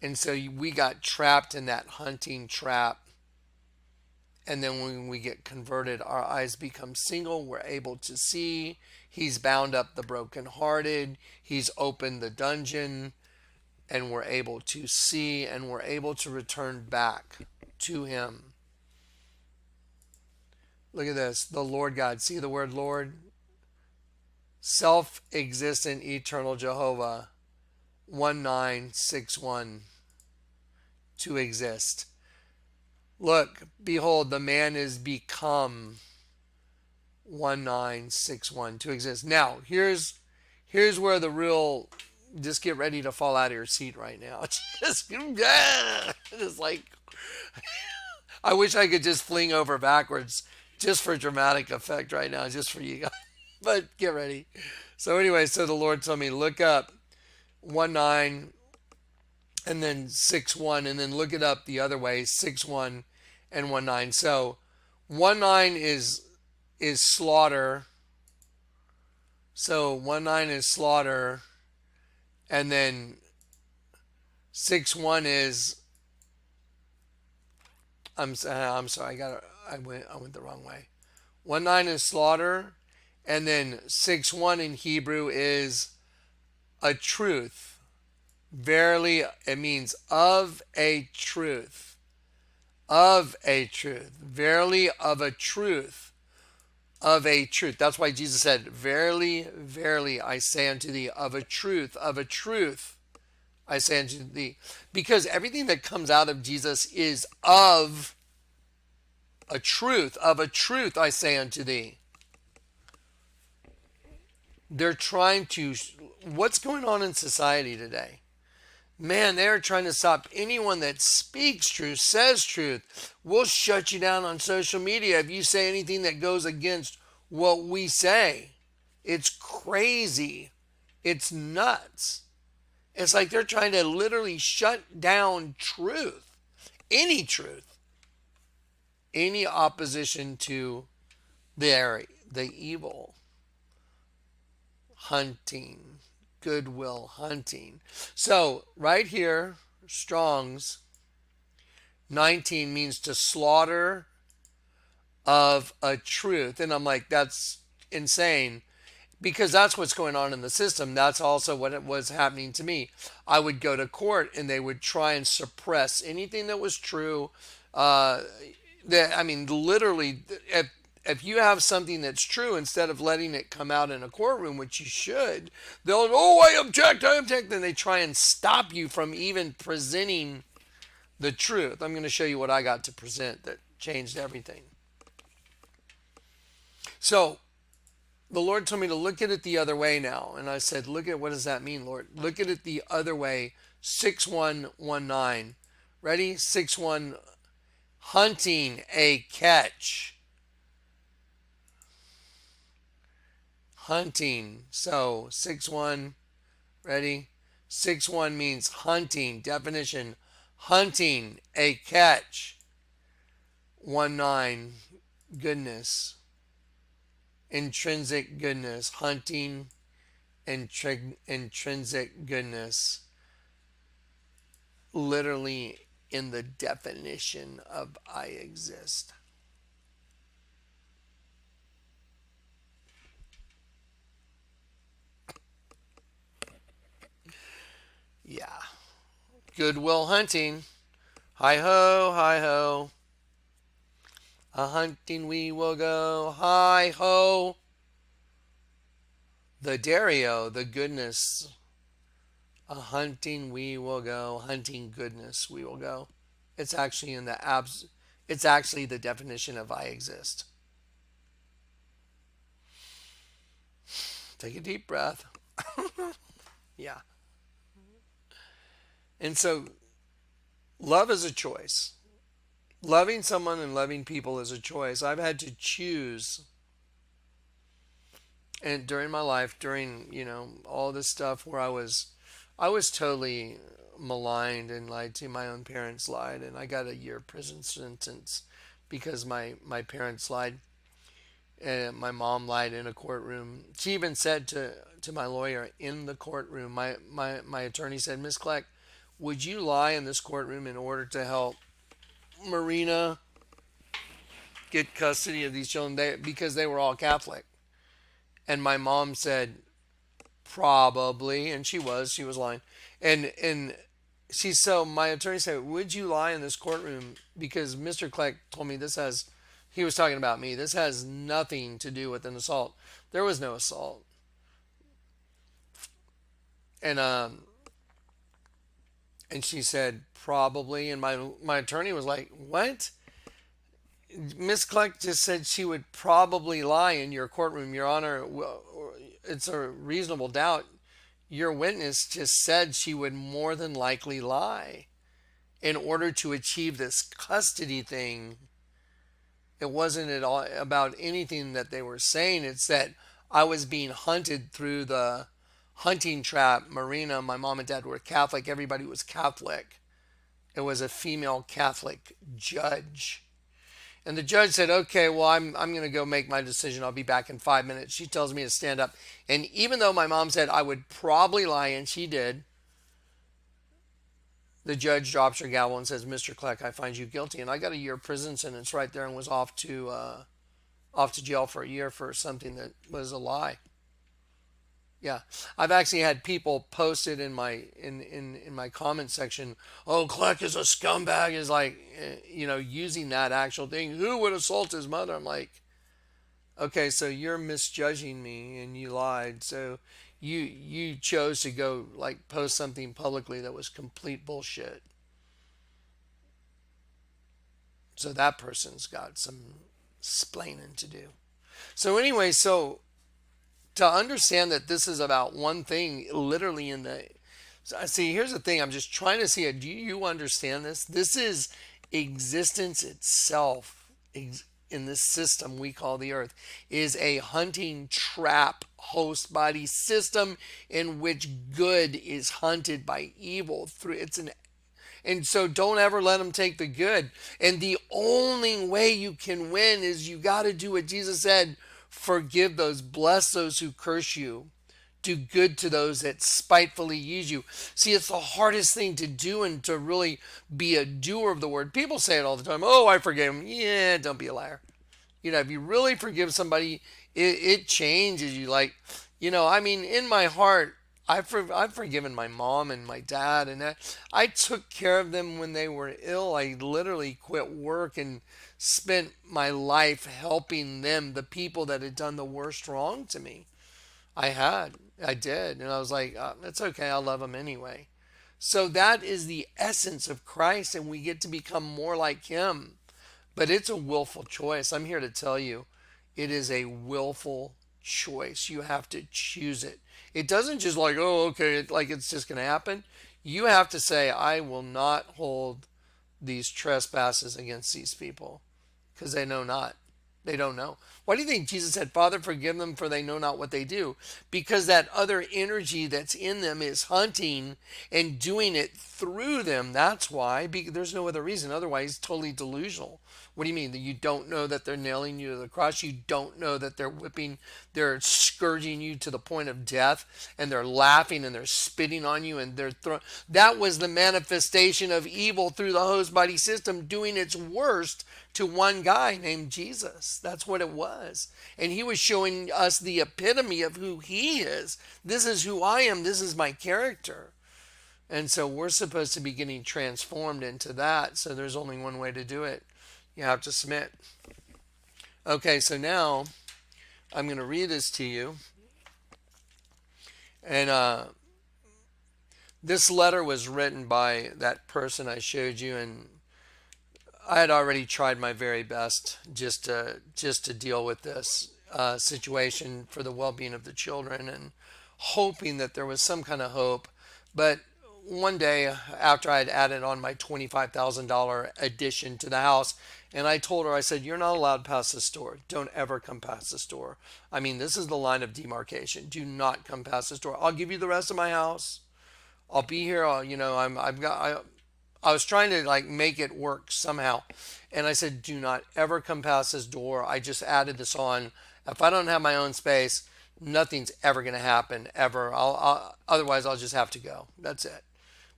And so we got trapped in that hunting trap. And then when we get converted, our eyes become single. We're able to see. He's bound up the brokenhearted. He's opened the dungeon. And we're able to see, and we're able to return back to Him. Look at this. The Lord God. See the word Lord? Self-existent eternal Jehovah. 1961. To exist. Look, behold, the man is become. 1961. To exist. Now, here's where the real, just get ready to fall out of your seat right now. Just like, I wish I could just fling over backwards just for dramatic effect right now, just for you guys. But get ready. So anyway, so the Lord told me, look up 19 and then 61, and then look it up the other way, 61 and 19. So 19 is slaughter. So 19 is slaughter, and then 61 is, I'm sorry, I went the wrong way. 19 is slaughter, and then 61 in Hebrew is a truth. Verily, it means of a truth. Of a truth. Verily, of a truth. Of a truth. That's why Jesus said, verily, verily, I say unto thee, of a truth, I say unto thee. Because everything that comes out of Jesus is of of a truth I say unto thee. They're trying to, what's going on in society today? Man, they're trying to stop anyone that speaks truth, says truth. We'll shut you down on social media if you say anything that goes against what we say. It's crazy. It's nuts. It's like they're trying to literally shut down truth, truth, any opposition to the evil. Hunting, Goodwill hunting. So right here, Strong's 19 means to slaughter of a truth. And I'm like, that's insane, because that's what's going on in the system. That's also what it was happening to me. I would go to court and they would try and suppress anything that was true. Uh, I mean, literally, if you have something that's true, instead of letting it come out in a courtroom, which you should, they'll, oh, I object, I object. Then they try and stop you from even presenting the truth. I'm going to show you what I got to present that changed everything. So the Lord told me to look at it the other way now. And I said, look at, what does that mean, Lord? Look at it the other way. 6119. Ready? 61. Hunting a catch. Hunting. So 61. Ready? 61 means hunting. Definition: hunting a catch. 19. Goodness. Intrinsic goodness. Hunting intrinsic goodness. Literally in the definition of I exist. Yeah. Goodwill hunting. Hi ho, hi ho. A hunting we will go. Hi ho. The Dario, the goodness. A hunting we will go. Hunting goodness we will go. It's actually in the it's actually the definition of I exist. Take a deep breath. Yeah. And so love is a choice. Loving someone and loving people is a choice. I've had to choose. And during my life, during, all this stuff where I was totally maligned and lied to. My own parents lied, and I got a year prison sentence because my parents lied. And my mom lied in a courtroom. She even said to my lawyer in the courtroom, my attorney said, Miss Kleck, would you lie in this courtroom in order to help Marina get custody of these children? Because they were all Catholic. And my mom said, probably, and she was lying. And so my attorney said, would you lie in this courtroom? Because Mr. Kleck told me he was talking about me. This has nothing to do with an assault. There was no assault. And she said, probably. And my attorney was like, what? Miss Kleck just said she would probably lie in your courtroom, Your Honor. It's a reasonable doubt. Your witness just said she would more than likely lie in order to achieve this custody thing. It wasn't at all about anything that they were saying. It's that I was being hunted through the hunting trap. Marina, my mom and dad were Catholic. Everybody was Catholic. It was a female Catholic judge. And the judge said, okay, well, I'm going to go make my decision. I'll be back in 5 minutes. She tells me to stand up. And even though my mom said I would probably lie, and she did, the judge drops her gavel and says, Mr. Kleck, I find you guilty. And I got a year prison sentence right there and was off to jail for a year for something that was a lie. Yeah, I've actually had people post it in my comment section. Oh, Kleck is a scumbag, is like, using that actual thing. Who would assault his mother? I'm like, okay, so you're misjudging me and you lied. So you chose to go like post something publicly that was complete bullshit. So that person's got some splaining to do. So anyway, so to understand that this is about one thing, literally in the see, here's the thing. I'm just trying to see it. Do you understand this? This is existence itself. In this system we call the earth is a hunting trap host body system in which good is hunted by evil through it's an and so don't ever let them take the good. And the only way you can win is you got to do what Jesus said: forgive those, bless those who curse you, do good to those that spitefully use you. See, it's the hardest thing to do and to really be a doer of the word. People say it all the time. Oh, I forgave him. Yeah, don't be a liar. If you really forgive somebody, it changes you. Like, I mean, in my heart, I've forgiven my mom and my dad, and that I took care of them when they were ill. I literally quit work and spent my life helping them, the people that had done the worst wrong to me. I did, and I was like, it's okay. I love them anyway. So that is the essence of Christ, and we get to become more like Him. But it's a willful choice. I'm here to tell you, it is a willful choice. You have to choose it. It doesn't just like, oh, okay, like it's just going to happen. You have to say, I will not hold these trespasses against these people because they know not. They don't know. Why do you think Jesus said, Father, forgive them for they know not what they do? Because that other energy that's in them is hunting and doing it through them. That's why. There's no other reason. Otherwise, totally delusional. What do you mean? That you don't know that they're nailing you to the cross? You don't know that they're scourging you to the point of death, and they're laughing and they're spitting on you and they're throwing. That was the manifestation of evil through the host body system doing its worst to one guy named Jesus. That's what it was. And he was showing us the epitome of who he is. This is who I am. This is my character. And so we're supposed to be getting transformed into that. So there's only one way to do it. You have to submit. Okay, so now I'm going to read this to you. And this letter was written by that person I showed you, and I had already tried my very best just to deal with this situation for the well-being of the children, and hoping that there was some kind of hope. But one day, after I had added on my $25,000 addition to the house, and I told her, I said, you're not allowed past this door. Don't ever come past this door. I mean, this is the line of demarcation. Do not come past this door. I'll give you the rest of my house. I'll be here. I was trying to like make it work somehow. And I said, do not ever come past this door. I just added this on. If I don't have my own space, nothing's ever going to happen ever. Otherwise I'll just have to go. That's it.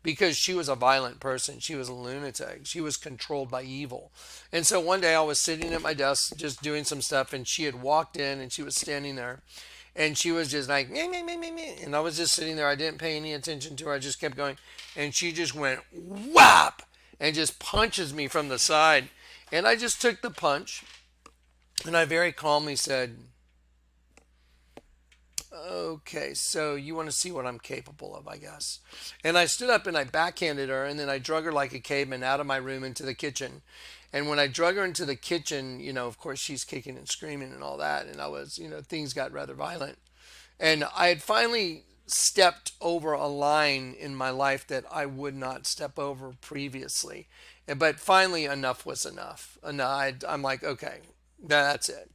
Because she was a violent person. She was a lunatic. She was controlled by evil. And so one day I was sitting at my desk just doing some stuff, and she had walked in and she was standing there. And she was just like, meh, meh, meh, meh, meh. And I was just sitting there. I didn't pay any attention to her. I just kept going. And she just went whap and just punches me from the side. And I just took the punch. And I very calmly said, okay, so you want to see what I'm capable of, I guess. And I stood up and I backhanded her, and then I drug her like a caveman out of my room into the kitchen. And when I drug her into the kitchen, of course, she's kicking and screaming and all that. And I was, things got rather violent. And I had finally stepped over a line in my life that I would not step over previously. But finally, enough was enough. And I'm like, okay, that's it.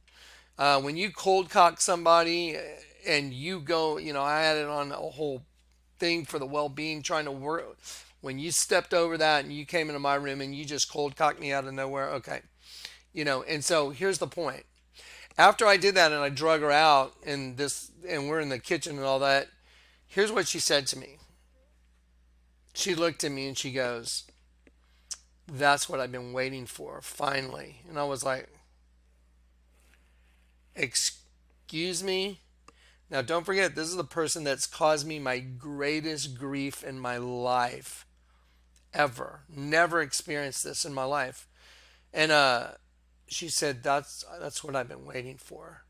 When you cold cock somebody and you go, I added on a whole thing for the well-being, trying to work. When you stepped over that and you came into my room and you just cold cocked me out of nowhere, okay. And so here's the point. After I did that and I drug her out and we're in the kitchen and all that, here's what she said to me. She looked at me and she goes, that's what I've been waiting for, finally. And I was like, excuse me? Now, don't forget, this is the person that's caused me my greatest grief in my life ever. Never experienced this in my life. And she said, that's what I've been waiting for.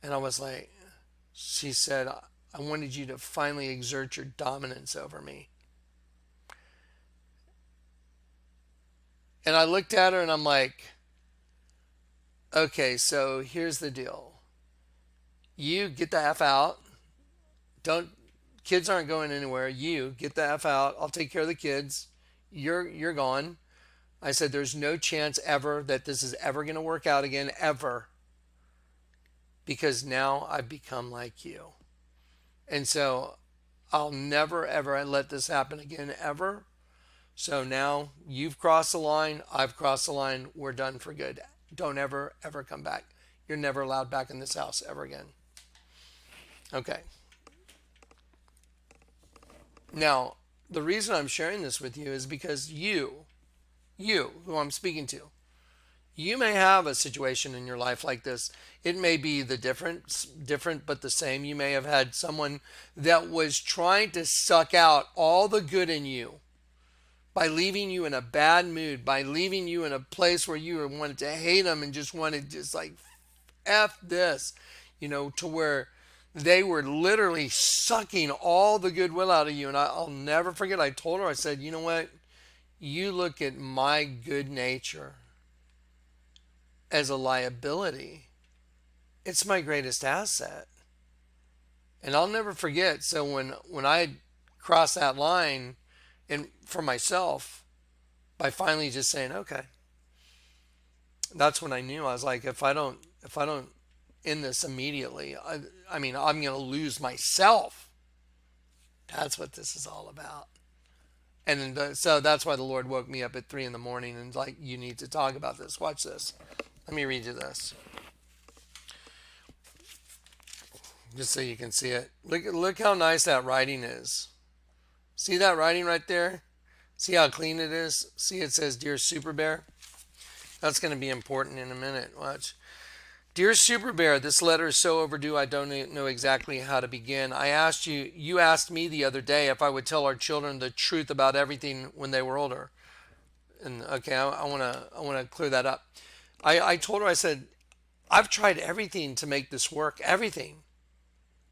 And I was like, she said, I wanted you to finally exert your dominance over me. And I looked at her and I'm like, okay, so here's the deal. You get the F out. Don't, kids aren't going anywhere. You get the F out. I'll take care of the kids. You're gone. I said, there's no chance ever that this is ever going to work out again, ever. Because now I've become like you. And so I'll never, ever let this happen again, ever. So now you've crossed the line. I've crossed the line. We're done for good. Don't ever, ever come back. You're never allowed back in this house ever again. Okay. Now, the reason I'm sharing this with you is because you, who I'm speaking to, you may have a situation in your life like this. It may be the different but the same. You may have had someone that was trying to suck out all the good in you by leaving you in a bad mood, by leaving you in a place where you wanted to hate them and just wanted just like F this, to where they were literally sucking all the goodwill out of you. And I'll never forget, I told her, I said, you know what? You look at my good nature as a liability. It's my greatest asset. And I'll never forget. So when I crossed that line, and for myself, by finally just saying, okay, that's when I knew. I was like, if I don't end this immediately, I mean, I'm going to lose myself. That's what this is all about. And so that's why the Lord woke me up at 3 a.m. and like, you need to talk about this. Watch this. Let me read you this, just so you can see it. Look how nice that writing is. See that writing right there? See how clean it is? See, it says, Dear Super Bear. That's going to be important in a minute. Watch. Dear Super Bear, this letter is so overdue I don't know exactly how to begin. You asked me the other day if I would tell our children the truth about everything when they were older. And okay, I want to clear that up. I told her, I said, I've tried everything to make this work, everything.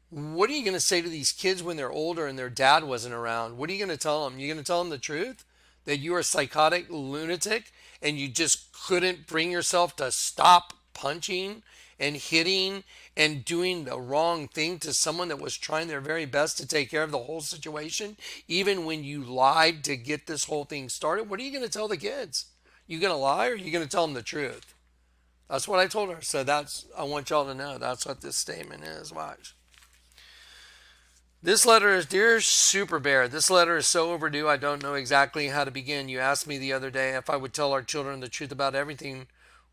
What are you going to say to these kids when they're older and their dad wasn't around? What are you going to tell them? You're going to tell them the truth? That you're a psychotic lunatic and you just couldn't bring yourself to stop punching and hitting and doing the wrong thing to someone that was trying their very best to take care of the whole situation, even when you lied to get this whole thing started? What are you going to tell the kids? You going to lie, or are you going to tell them the truth? That's what I told her. So I want y'all to know that's what this statement is. Watch. This letter is, Dear Super Bear, this letter is so overdue I don't know exactly how to begin. You asked me the other day if I would tell our children the truth about everything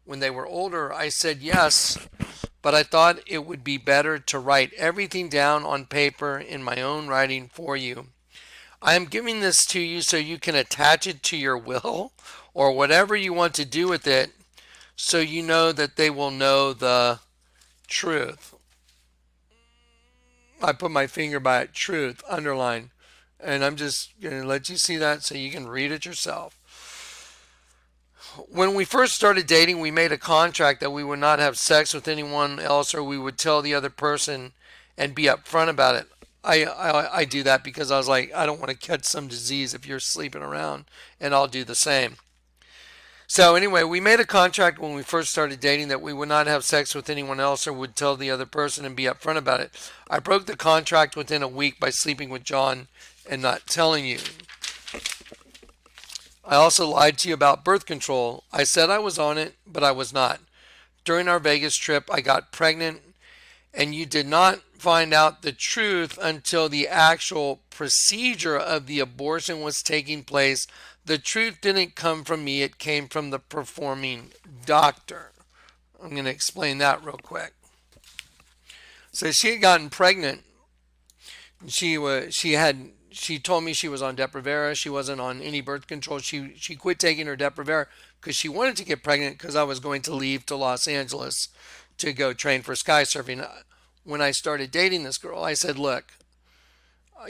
when they were older. I said yes, but I thought it would be better to write everything down on paper in my own writing for you. I am giving this to you so you can attach it to your will or whatever you want to do with it, so you know that they will know the truth. I put my finger by it, truth, underline. And I'm just going to let you see that so you can read it yourself. When we first started dating, we made a contract that we would not have sex with anyone else, or we would tell the other person and be upfront about it. I do that because I was like, I don't want to catch some disease if you're sleeping around, and I'll do the same. So anyway, we made a contract when we first started dating that we would not have sex with anyone else or would tell the other person and be upfront about it. I broke the contract within a week by sleeping with John and not telling you. I also lied to you about birth control. I said I was on it, but I was not. During our Vegas trip, I got pregnant, and you did not find out the truth until the actual procedure of the abortion was taking place. The truth didn't come from me, it came from the performing doctor. I'm going to explain that real quick. So she had gotten pregnant. She told me she was on Depo-Provera. She wasn't on any birth control. She quit taking her Depo-Provera because she wanted to get pregnant because I was going to leave to Los Angeles to go train for sky surfing. When I started dating this girl, I said, look,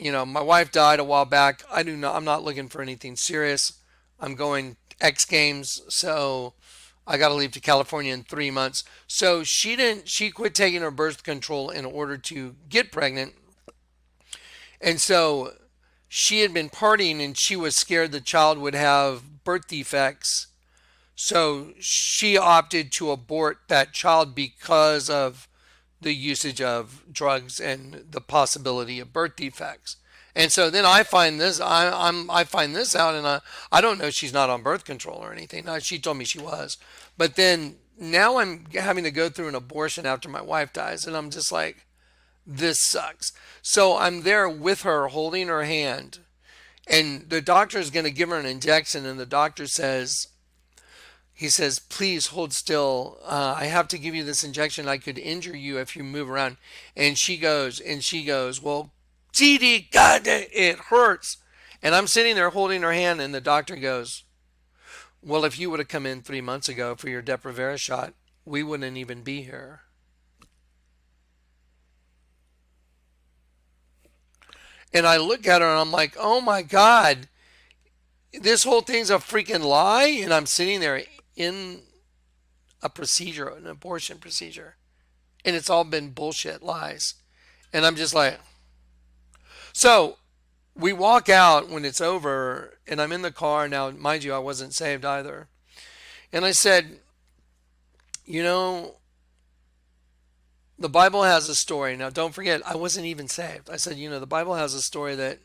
my wife died a while back. I'm not looking for anything serious. I'm going X Games, so I got to leave to California in 3 months. So she quit taking her birth control in order to get pregnant. And so she had been partying and she was scared the child would have birth defects So she opted to abort that child because of the usage of drugs and the possibility of birth defects. And so then I find this out, and I don't know she's not on birth control or anything. She told me she was, but then now I'm having to go through an abortion after my wife dies, and I'm just like, this sucks. So I'm there with her, holding her hand, and the doctor is going to give her an injection, and the doctor says, he says, please hold still. I have to give you this injection. I could injure you if you move around. And she goes, well, GD, God, it hurts. And I'm sitting there holding her hand, and the doctor goes, well, if you would have come in 3 months ago for your Depo-Provera shot, we wouldn't even be here. And I look at her and I'm like, oh my God, this whole thing's a freaking lie. And I'm sitting there in a procedure, an abortion procedure, and it's all been bullshit lies. And I'm just like, so we walk out when it's over, and I'm in the car now. Mind you, I wasn't saved either. And I said, you know, the Bible has a story. Now, don't forget, I wasn't even saved. I said, the Bible has a story that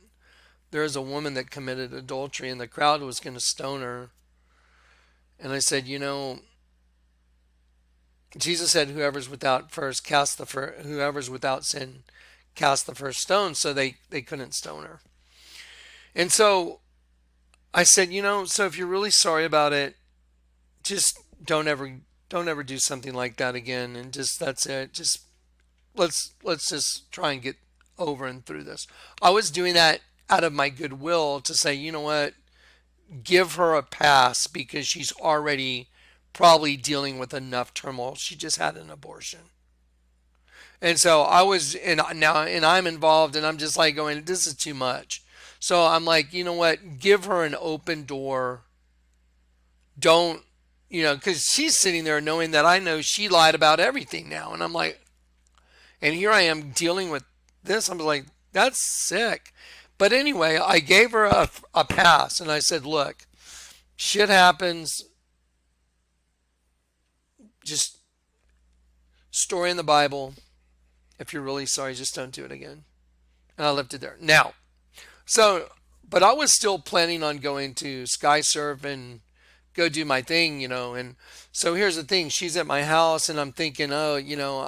there is a woman that committed adultery, and the crowd was going to stone her. And I said, Jesus said, whoever's without whoever's without sin, cast the first stone. So they couldn't stone her. And so I said, so if you're really sorry about it, just don't ever do something like that again. And just, that's it. Just let's just try and get over and through this. I was doing that out of my goodwill to say, you know what, give her a pass because she's already probably dealing with enough turmoil. She just had an abortion. And so I was, and I'm involved, and I'm just like going, this is too much. So I'm like, you know what, give her an open door. Don't, because she's sitting there knowing that I know she lied about everything now. And I'm like, and here I am dealing with this. I'm like, that's sick. But anyway, I gave her a pass, and I said, look, shit happens. Just story in the Bible. If you're really sorry, just don't do it again. And I left it there. Now, but I was still planning on going to sky surf and go do my thing, and so here's the thing. She's at my house, and I'm thinking, oh,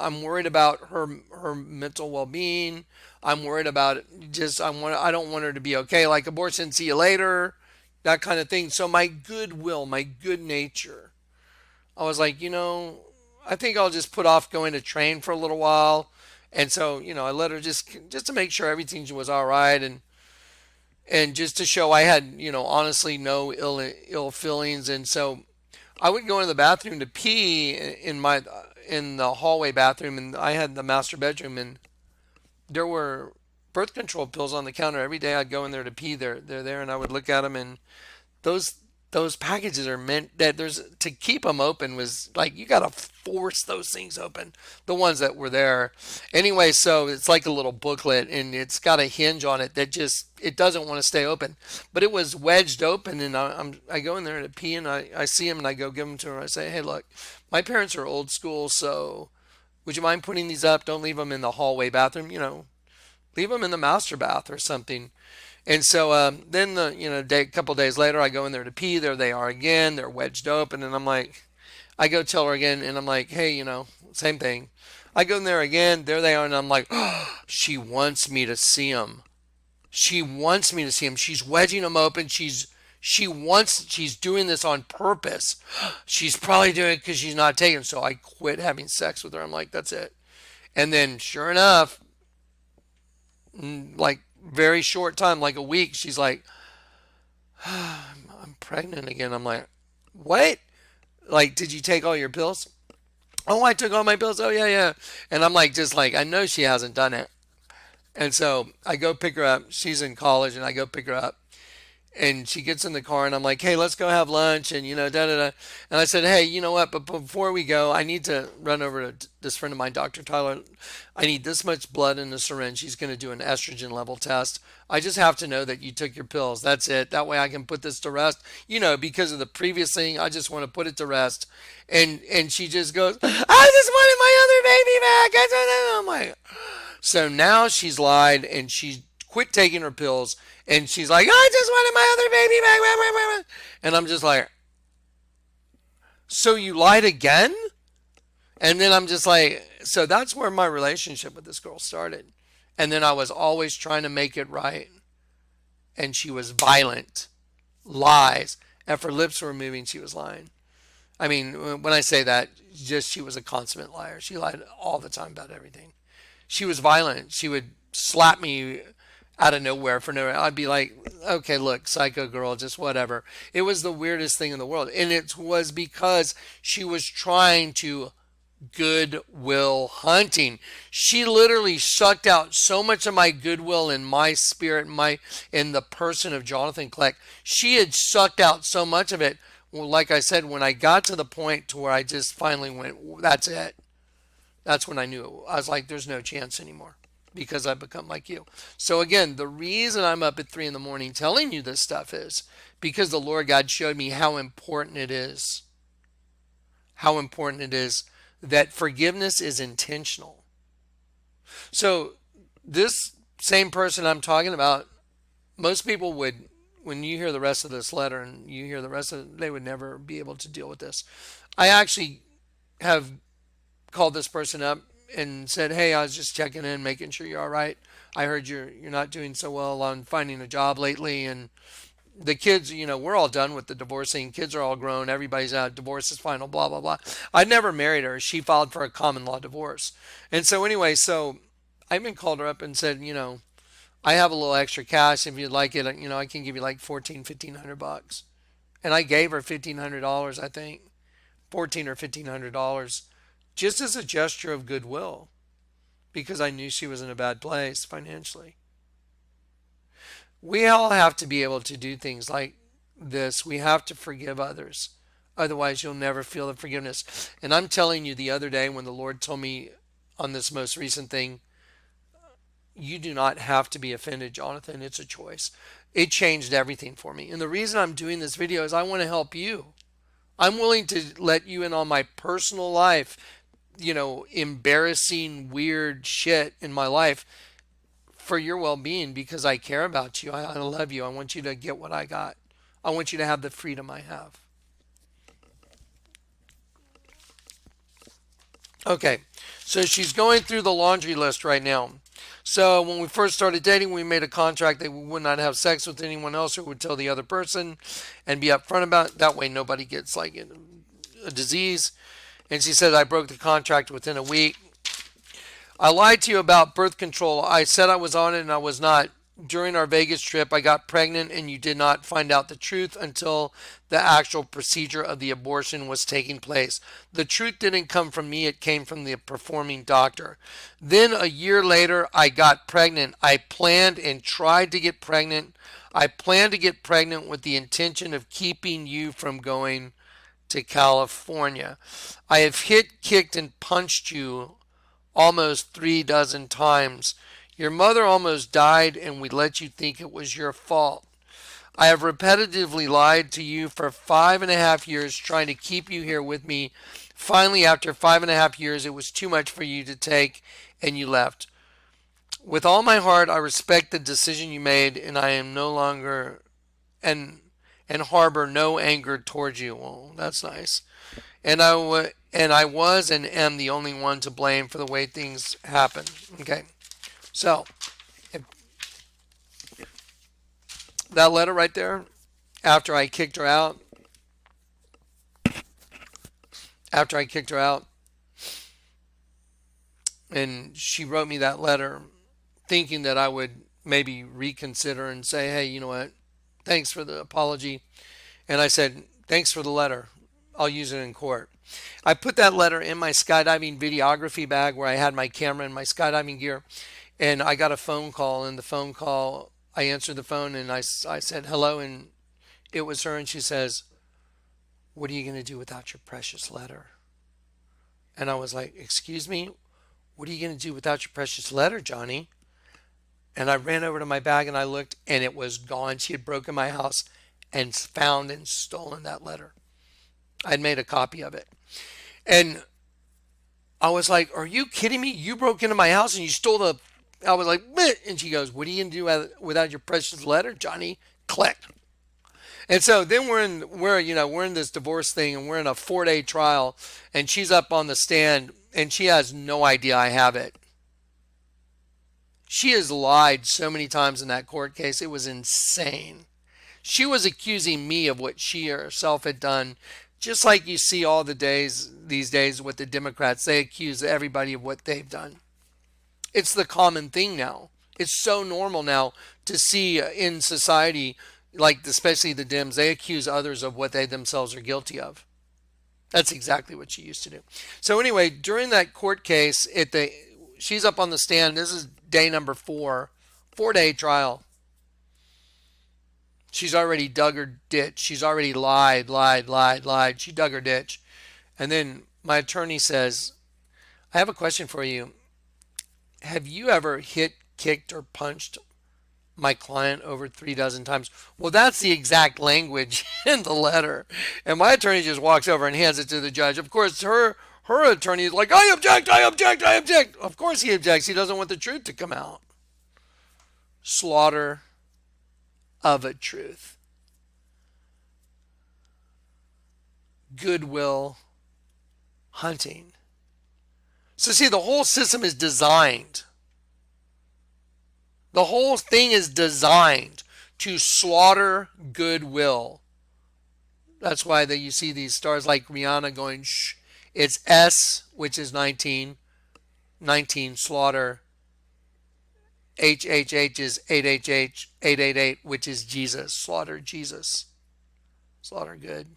I'm worried about her mental well-being. I'm worried about I don't want her to be okay, like abortion, see you later, that kind of thing. So my goodwill, my good nature, I was like, I think I'll just put off going to train for a little while. And so, I let her just to make sure everything was all right, and just to show I had, honestly no ill feelings. And so I would go in the bathroom to pee in the hallway bathroom, and I had the master bedroom, and there were birth control pills on the counter. Every day I'd go in there to pee. They're there, and I would look at them, and those packages are meant that to keep them open was like you got to force those things open, the ones that were there. Anyway, so it's like a little booklet, and it's got a hinge on it that it doesn't want to stay open, but it was wedged open. And I go in there to pee, and I see him, and I go give them to her. I say, hey, look, my parents are old school, so would you mind putting these up? Don't leave them in the hallway bathroom, leave them in the master bath or something. And so then a couple days later, I go in there to pee. There they are again. They're wedged open, and I'm like, I go tell her again, and I'm like, hey, same thing. I go in there again. There they are, and I'm like, oh, she wants me to see them. She wants me to see them. She's wedging them open. She's doing this on purpose. She's probably doing it because she's not taking. So I quit having sex with her. I'm like, that's it. And then, sure enough, like very short time, like a week, she's like, I'm pregnant again. I'm like, what? Like, did you take all your pills? Oh, I took all my pills. Oh, yeah, yeah. And I'm like, just like, I know she hasn't done it. And so I go pick her up. She's in college, and I go pick her up. And she gets in the car and I'm like, hey, let's go have lunch and da da da. And I said, hey, you know what? But before we go, I need to run over to this friend of mine, Dr. Tyler. I need this much blood in the syringe. He's going to do an estrogen level test. I just have to know that you took your pills. That's it. That way I can put this to rest. Because of the previous thing, I just want to put it to rest. And she just goes, I just wanted my other baby back. I'm like, so now she's lied and she quit taking her pills and she's like, I just wanted my other baby back. And I'm just like, so you lied again? And then I'm just like, so that's where my relationship with this girl started. And then I was always trying to make it right. And she was violent, lies. If her lips were moving, she was lying. I mean, when I say that, just she was a consummate liar. She lied all the time about everything. She was violent. She would slap me out of nowhere for no. I'd be like, okay, look, psycho girl, just whatever. It was the weirdest thing in the world, and it was because she was trying to goodwill hunting. She literally sucked out so much of my goodwill in my spirit, in the person of Jonathan Kleck. She had sucked out so much of it. Well, like I said, when I got to the point to where I just finally went, that's it. That's when I knew it. I was like, there's no chance anymore because I've become like you. So again, the reason I'm up at 3 in the morning telling you this stuff is because the Lord God showed me how important it is. How important it is that forgiveness is intentional. So this same person I'm talking about, most people would, when you hear the rest of this letter and you hear the rest of it, they would never be able to deal with this. I actually have called this person up and said, hey, I was just checking in, making sure you're all right. I heard you're not doing so well on finding a job lately, and the kids, we're all done with the divorcing. Kids are all grown. Everybody's out. Divorce is final, blah, blah, blah. I never married her. She filed for a common law divorce. And so anyway, I even called her up and said, I have a little extra cash. If you'd like it, I can give you like $1,500. And I gave her $1,500, I think, 14 or $1,500, just as a gesture of goodwill, because I knew she was in a bad place financially. We all have to be able to do things like this. We have to forgive others. Otherwise, you'll never feel the forgiveness. And I'm telling you, the other day when the Lord told me on this most recent thing, you do not have to be offended, Jonathan. It's a choice. It changed everything for me. And the reason I'm doing this video is I want to help you. I'm willing to let you in on my personal life, embarrassing, weird shit in my life for your well-being because I care about you. I love you. I want you to get what I got. I want you to have the freedom I have. Okay, so she's going through the laundry list right now. So when we first started dating, we made a contract that we would not have sex with anyone else or would tell the other person and be upfront about it. That way nobody gets like a disease. And she said I broke the contract within a week. I lied to you about birth control. I said I was on it and I was not. During our Vegas trip, I got pregnant and you did not find out the truth until the actual procedure of the abortion was taking place. The truth didn't come from me, it came from the performing doctor. Then a year later, I got pregnant. I planned and tried to get pregnant. I planned to get pregnant with the intention of keeping you from going to California. I have hit, kicked, and punched you almost 36 times. Your mother almost died and we let you think it was your fault. I have repetitively lied to you for 5.5 years trying to keep you here with me. Finally, after 5.5 years, it was too much for you to take and you left. With all my heart, I respect the decision you made and I am no longer and harbor no anger towards you. Well, that's nice. And I was and am the only one to blame for the way things happen. Okay. So, that letter right there, after I kicked her out, and she wrote me that letter thinking that I would maybe reconsider and say, hey, you know what, thanks for the apology. And I said, thanks for the letter. I'll use it in court. I put that letter in my skydiving videography bag where I had my camera and my skydiving gear. And I got a phone call, and the phone call I answered the phone and I said hello, and it was her, and she says, "What are you going to do without your precious letter?" And I was like, "Excuse me, what are you going to do without your precious letter, Johnny?" And I ran over to my bag and I looked, and it was gone. She had broken my house and found and stolen that letter. I'd made a copy of it. And I was like, "Are you kidding me? You broke into my house and you stole the." I was like, "Bleh." And she goes, "What are you going to do without your precious letter, Johnny Kleck?" And so then we're in this divorce thing, and we're in a 4-day trial, and she's up on the stand and she has no idea I have it. She has lied so many times in that court case. It was insane. She was accusing me of what she herself had done, just like you see all these days with the Democrats. They accuse everybody of what they've done. It's the common thing now. It's so normal now to see in society, like especially the Dems, they accuse others of what they themselves are guilty of. That's exactly what she used to do. So anyway, during that court case, she's up on the stand. This is day number 4, 4-day trial. She's already dug her ditch. She's already lied. She dug her ditch. And then my attorney says, "I have a question for you. Have you ever hit, kicked, or punched my client over 3 dozen times?" Well, that's the exact language in the letter. And my attorney just walks over and hands it to the judge. Of course, her attorney is like, "I object, I object, I object." Of course he objects. He doesn't want the truth to come out. Slaughter of a truth. Goodwill hunting. So see, the whole system is designed. The whole thing is designed to slaughter goodwill. That's why you see these stars like Rihanna going, shh. It's S, which is 19, 19 slaughter. HHH is 8HH, 888, which is Jesus. Slaughter Jesus. Slaughter good.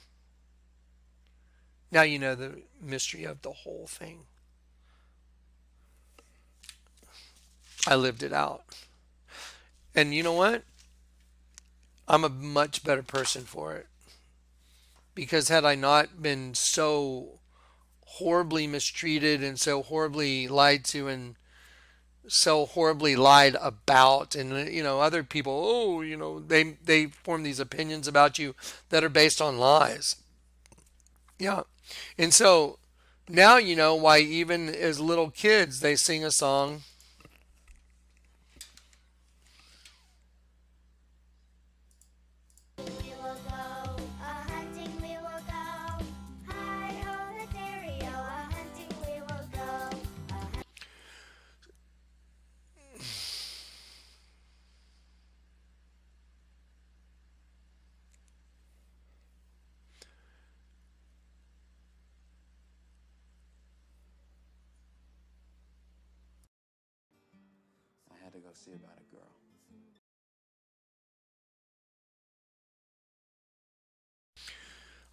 Now you know the mystery of the whole thing. I lived it out. And you know what? I'm a much better person for it. Because had I not been so horribly mistreated and so horribly lied to and so horribly lied about, and other people, they form these opinions about you that are based on lies. Yeah. And so now you know why even as little kids they sing a song. I had to go see about a girl.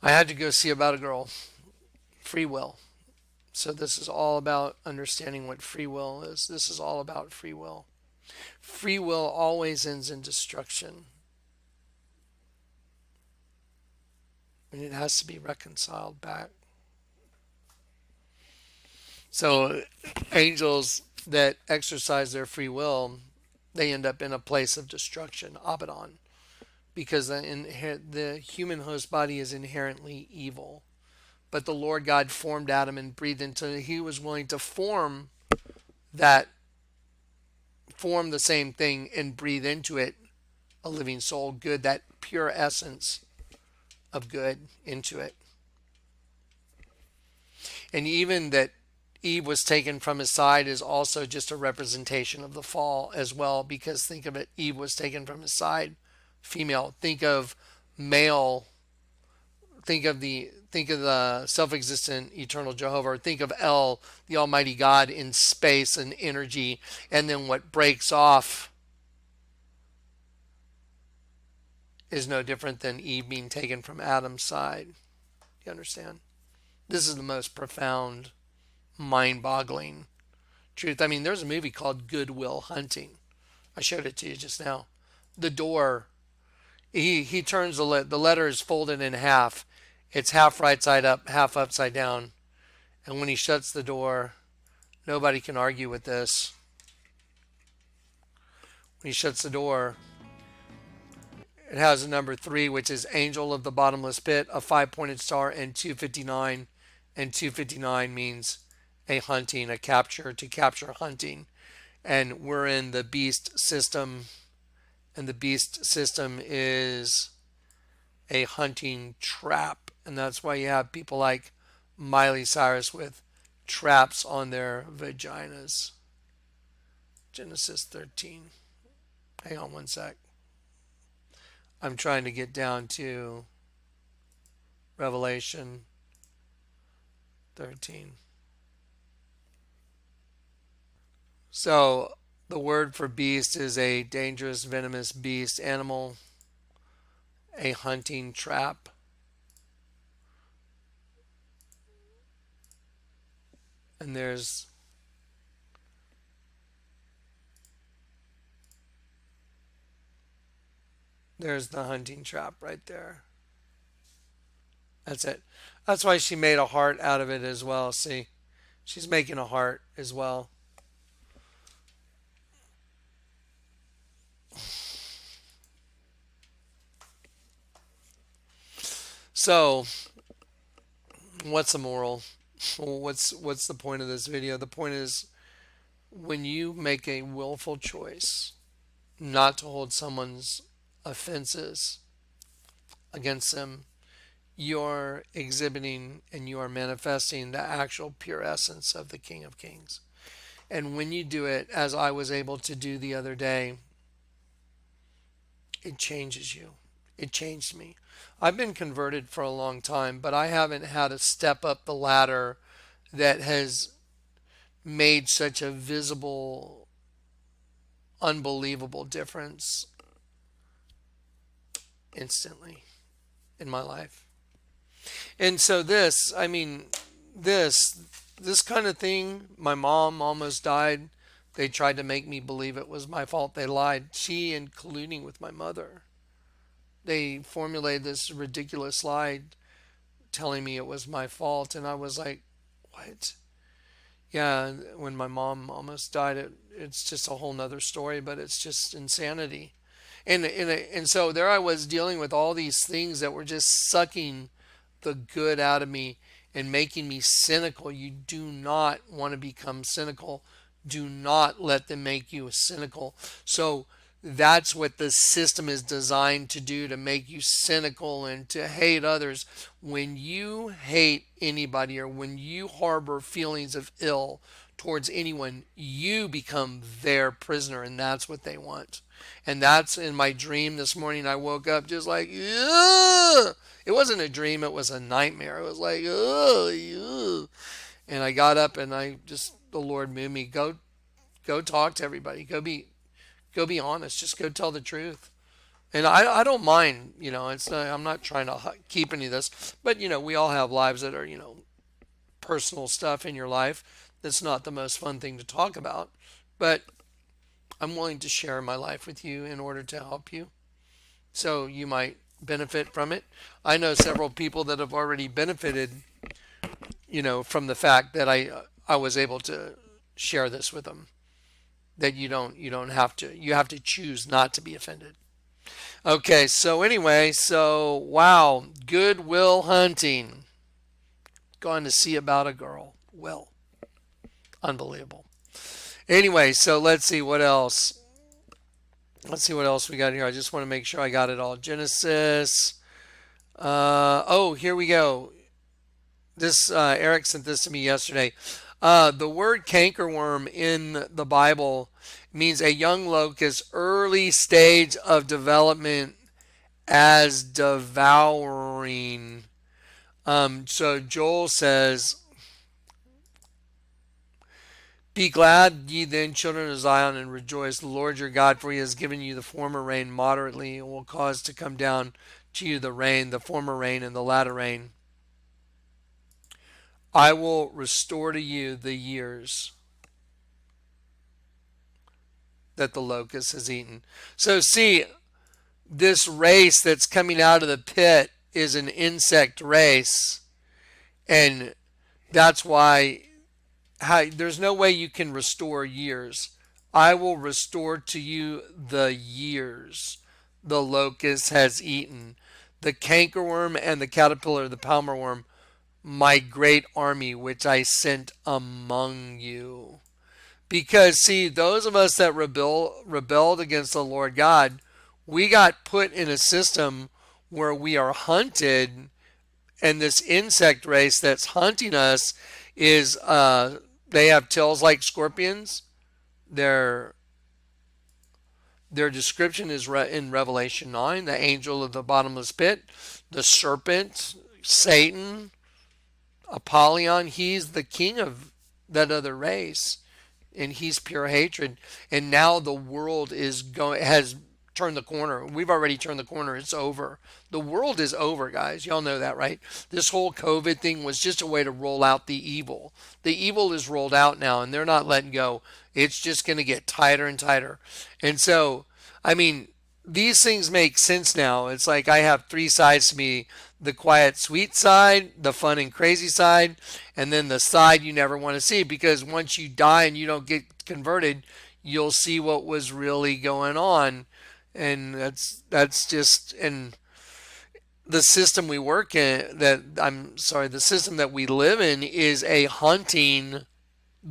I had to go see about a girl. Free will. So this is all about understanding what free will is. This is all about free will. Free will always ends in destruction. And it has to be reconciled back. So angels that exercise their free will, they end up in a place of destruction, Abaddon, because the human host body is inherently evil. But the Lord God formed Adam and breathed into it. He was willing to form the same thing and breathe into it a living soul, good, that pure essence of good into it. And even that Eve was taken from his side is also just a representation of the fall as well, because think of it, Eve was taken from his side, female. Think of male. Think of the self-existent eternal Jehovah, or think of El, the Almighty God in space and energy, and then what breaks off is no different than Eve being taken from Adam's side. You understand? This is the most profound, mind-boggling truth. I mean, there's a movie called Goodwill Hunting. I showed it to you just now. the door, he turns the letter is folded in half. It's half right side up, half upside down. And when he shuts the door, nobody can argue with this. When he shuts the door, it has a number 3, which is Angel of the Bottomless Pit, a 5-pointed star, and 259. And 259 means a hunting, a capture, to capture hunting. And we're in the beast system, and the beast system is a hunting trap. And that's why you have people like Miley Cyrus with traps on their vaginas. Genesis 13. Hang on one sec. I'm trying to get down to Revelation 13. So the word for beast is a dangerous, venomous beast, animal, a hunting trap. And there's the hunting trap right there. That's it. That's why she made a heart out of it as well. See, she's making a heart as well. So, what's the moral? What's the point of this video? The point is, when you make a willful choice not to hold someone's offenses against them, you're exhibiting and you are manifesting the actual pure essence of the King of Kings. And when you do it, as I was able to do the other day, it changes you. It changed me. I've been converted for a long time, but I haven't had a step up the ladder that has made such a visible, unbelievable difference instantly in my life. And so this kind of thing, my mom almost died. They tried to make me believe it was my fault. They lied. She, and colluding with my mother, they formulated this ridiculous lie telling me it was my fault. And I was like, what? Yeah, when my mom almost died, it's just a whole nother story, but it's just insanity. And so there I was dealing with all these things that were just sucking the good out of me and making me cynical. You do not want to become cynical. Do not let them make you cynical. So that's what the system is designed to do, to make you cynical and to hate others. When you hate anybody or when you harbor feelings of ill towards anyone, you become their prisoner, and that's what they want. And that's in my dream this morning. I woke up just like, ugh! It wasn't a dream, it was a nightmare. It was like, ugh, ugh. And I got up and the Lord moved me. Go talk to everybody. Go be honest. Just go tell the truth. And I don't mind, I'm not trying to keep any of this, but we all have lives that are, personal stuff in your life. That's not the most fun thing to talk about, but I'm willing to share my life with you in order to help you. So you might benefit from it. I know several people that have already benefited, from the fact that I was able to share this with them. That you don't have to. You have to choose not to be offended. Okay, so anyway, wow, Goodwill hunting. Going to see about a girl. Will. Unbelievable. Anyway, so let's see what else. Let's see what else we got here. I just want to make sure I got it all. Genesis. Here we go. This Eric sent this to me yesterday. The word cankerworm in the Bible means a young locust, early stage of development as devouring. So Joel says, be glad, ye then, children of Zion, and rejoice, the Lord your God, for he has given you the former rain moderately, and will cause to come down to you the rain, the former rain and the latter rain. I will restore to you the years that the locust has eaten. So see, this race that's coming out of the pit is an insect race, and that's why there's no way you can restore years. I will restore to you the years the locust has eaten, the cankerworm and the caterpillar, the palmer worm, my great army which I sent among you. Because, see, those of us that rebelled against the Lord God, we got put in a system where we are hunted, and this insect race that's hunting us is, they have tails like scorpions. Their their description is in Revelation 9, the angel of the bottomless pit, the serpent, Satan, Apollyon. He's the king of that other race, and he's pure hatred. And now the world is going has turned the corner. We've already turned the corner. It's over. The world is over, guys. Y'all know that, right? This whole COVID thing was just a way to roll out the evil. The evil is rolled out now, and they're not letting go. It's just going to get tighter and tighter. And so, I mean, these things make sense now. It's like I have three sides to me: the quiet, sweet side, the fun and crazy side, and then the side you never want to see, because once you die and you don't get converted, you'll see what was really going on. And that's just, and the system we work in, that I'm sorry, the system that we live in is a hunting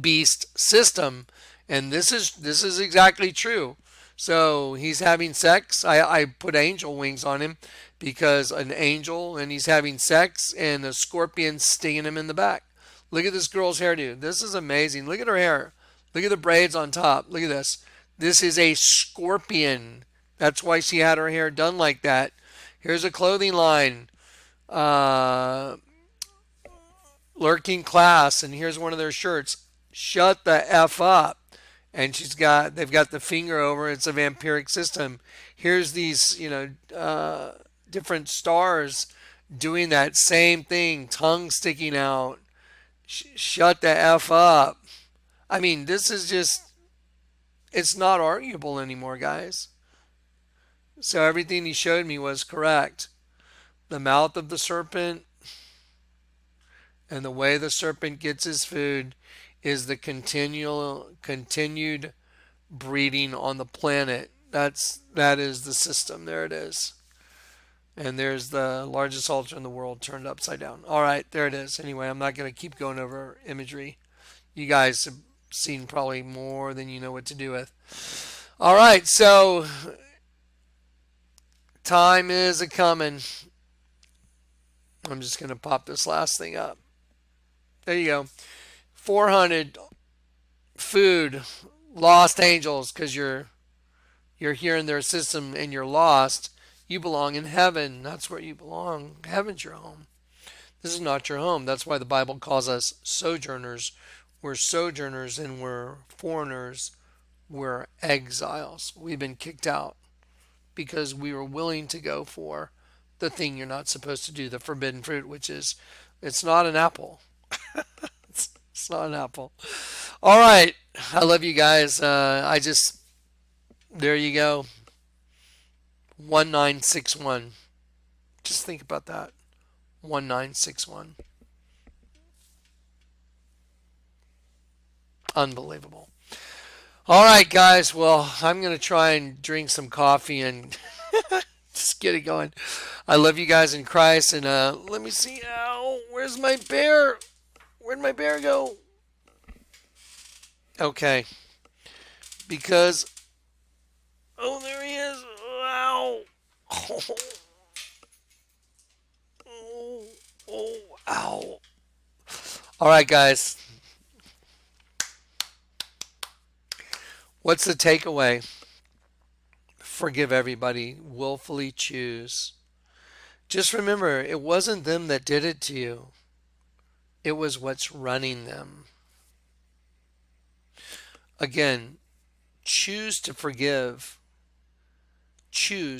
beast system, and this is exactly true. So he's having sex. I put angel wings on him because an angel, and he's having sex, and a scorpion stinging him in the back. Look at this girl's hairdo. This is amazing. Look at her hair. Look at the braids on top. Look at this. This is a scorpion. That's why she had her hair done like that. Here's a clothing line. Uh, Lurking Class, and here's one of their shirts. Shut the F up. And they've got the finger over. It's a vampiric system. Here's these, different stars doing that same thing, tongue sticking out. Shut the F up. I mean, this is just, it's not arguable anymore, guys. So everything he showed me was correct. The mouth of the serpent and the way the serpent gets his food is the continued breeding on the planet. That is the system. There it is. And there's the largest altar in the world turned upside down. All right, there it is. Anyway, I'm not going to keep going over imagery. You guys have seen probably more than you know what to do with. All right, so time is a coming. I'm just going to pop this last thing up. There you go. 400 food lost angels, because you're here in their system and you're lost. You belong in heaven. That's where you belong. Heaven's your home. This is not your home. That's why the Bible calls us sojourners. We're sojourners and we're foreigners. We're exiles. We've been kicked out because we were willing to go for the thing you're not supposed to do, the forbidden fruit, which is, it's not an apple. It's not an apple. All right. I love you guys. There you go. 1961. Just think about that. 1961. Unbelievable. All right, guys. Well, I'm going to try and drink some coffee and just get it going. I love you guys in Christ. And let me see. Ow, where's my bear? Where'd my bear go? Okay. Because, oh, there he is. Ow. Oh, oh, oh, ow. All right, guys. What's the takeaway? Forgive everybody. Willfully choose. Just remember, it wasn't them that did it to you. It was what's running them. Again, choose to forgive.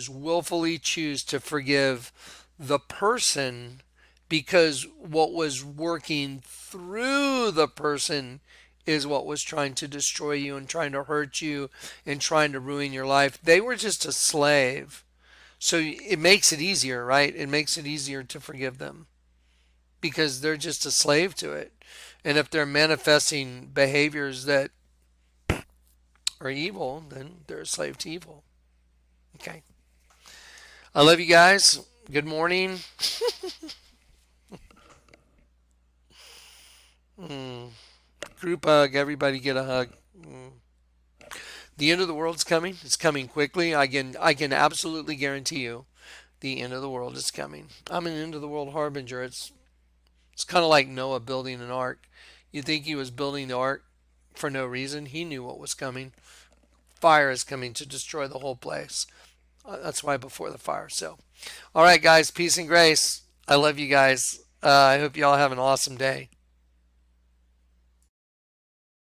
Willfully choose to forgive the person, because what was working through the person is what was trying to destroy you and trying to hurt you and trying to ruin your life. They were just a slave. So it makes it easier, right? It makes it easier to forgive them because they're just a slave to it. And if they're manifesting behaviors that are evil, then they're a slave to evil. Okay. I love you guys. Good morning. Mm. Group hug. Everybody get a hug. Mm. The end of the world's coming. It's coming quickly. I can absolutely guarantee you the end of the world is coming. I'm an end of the world harbinger. It's kind of like Noah building an ark. You think he was building the ark for no reason? He knew what was coming. Fire is coming to destroy the whole place. That's why before the fire. So, all right, guys, peace and grace. I love you guys. I hope you all have an awesome day.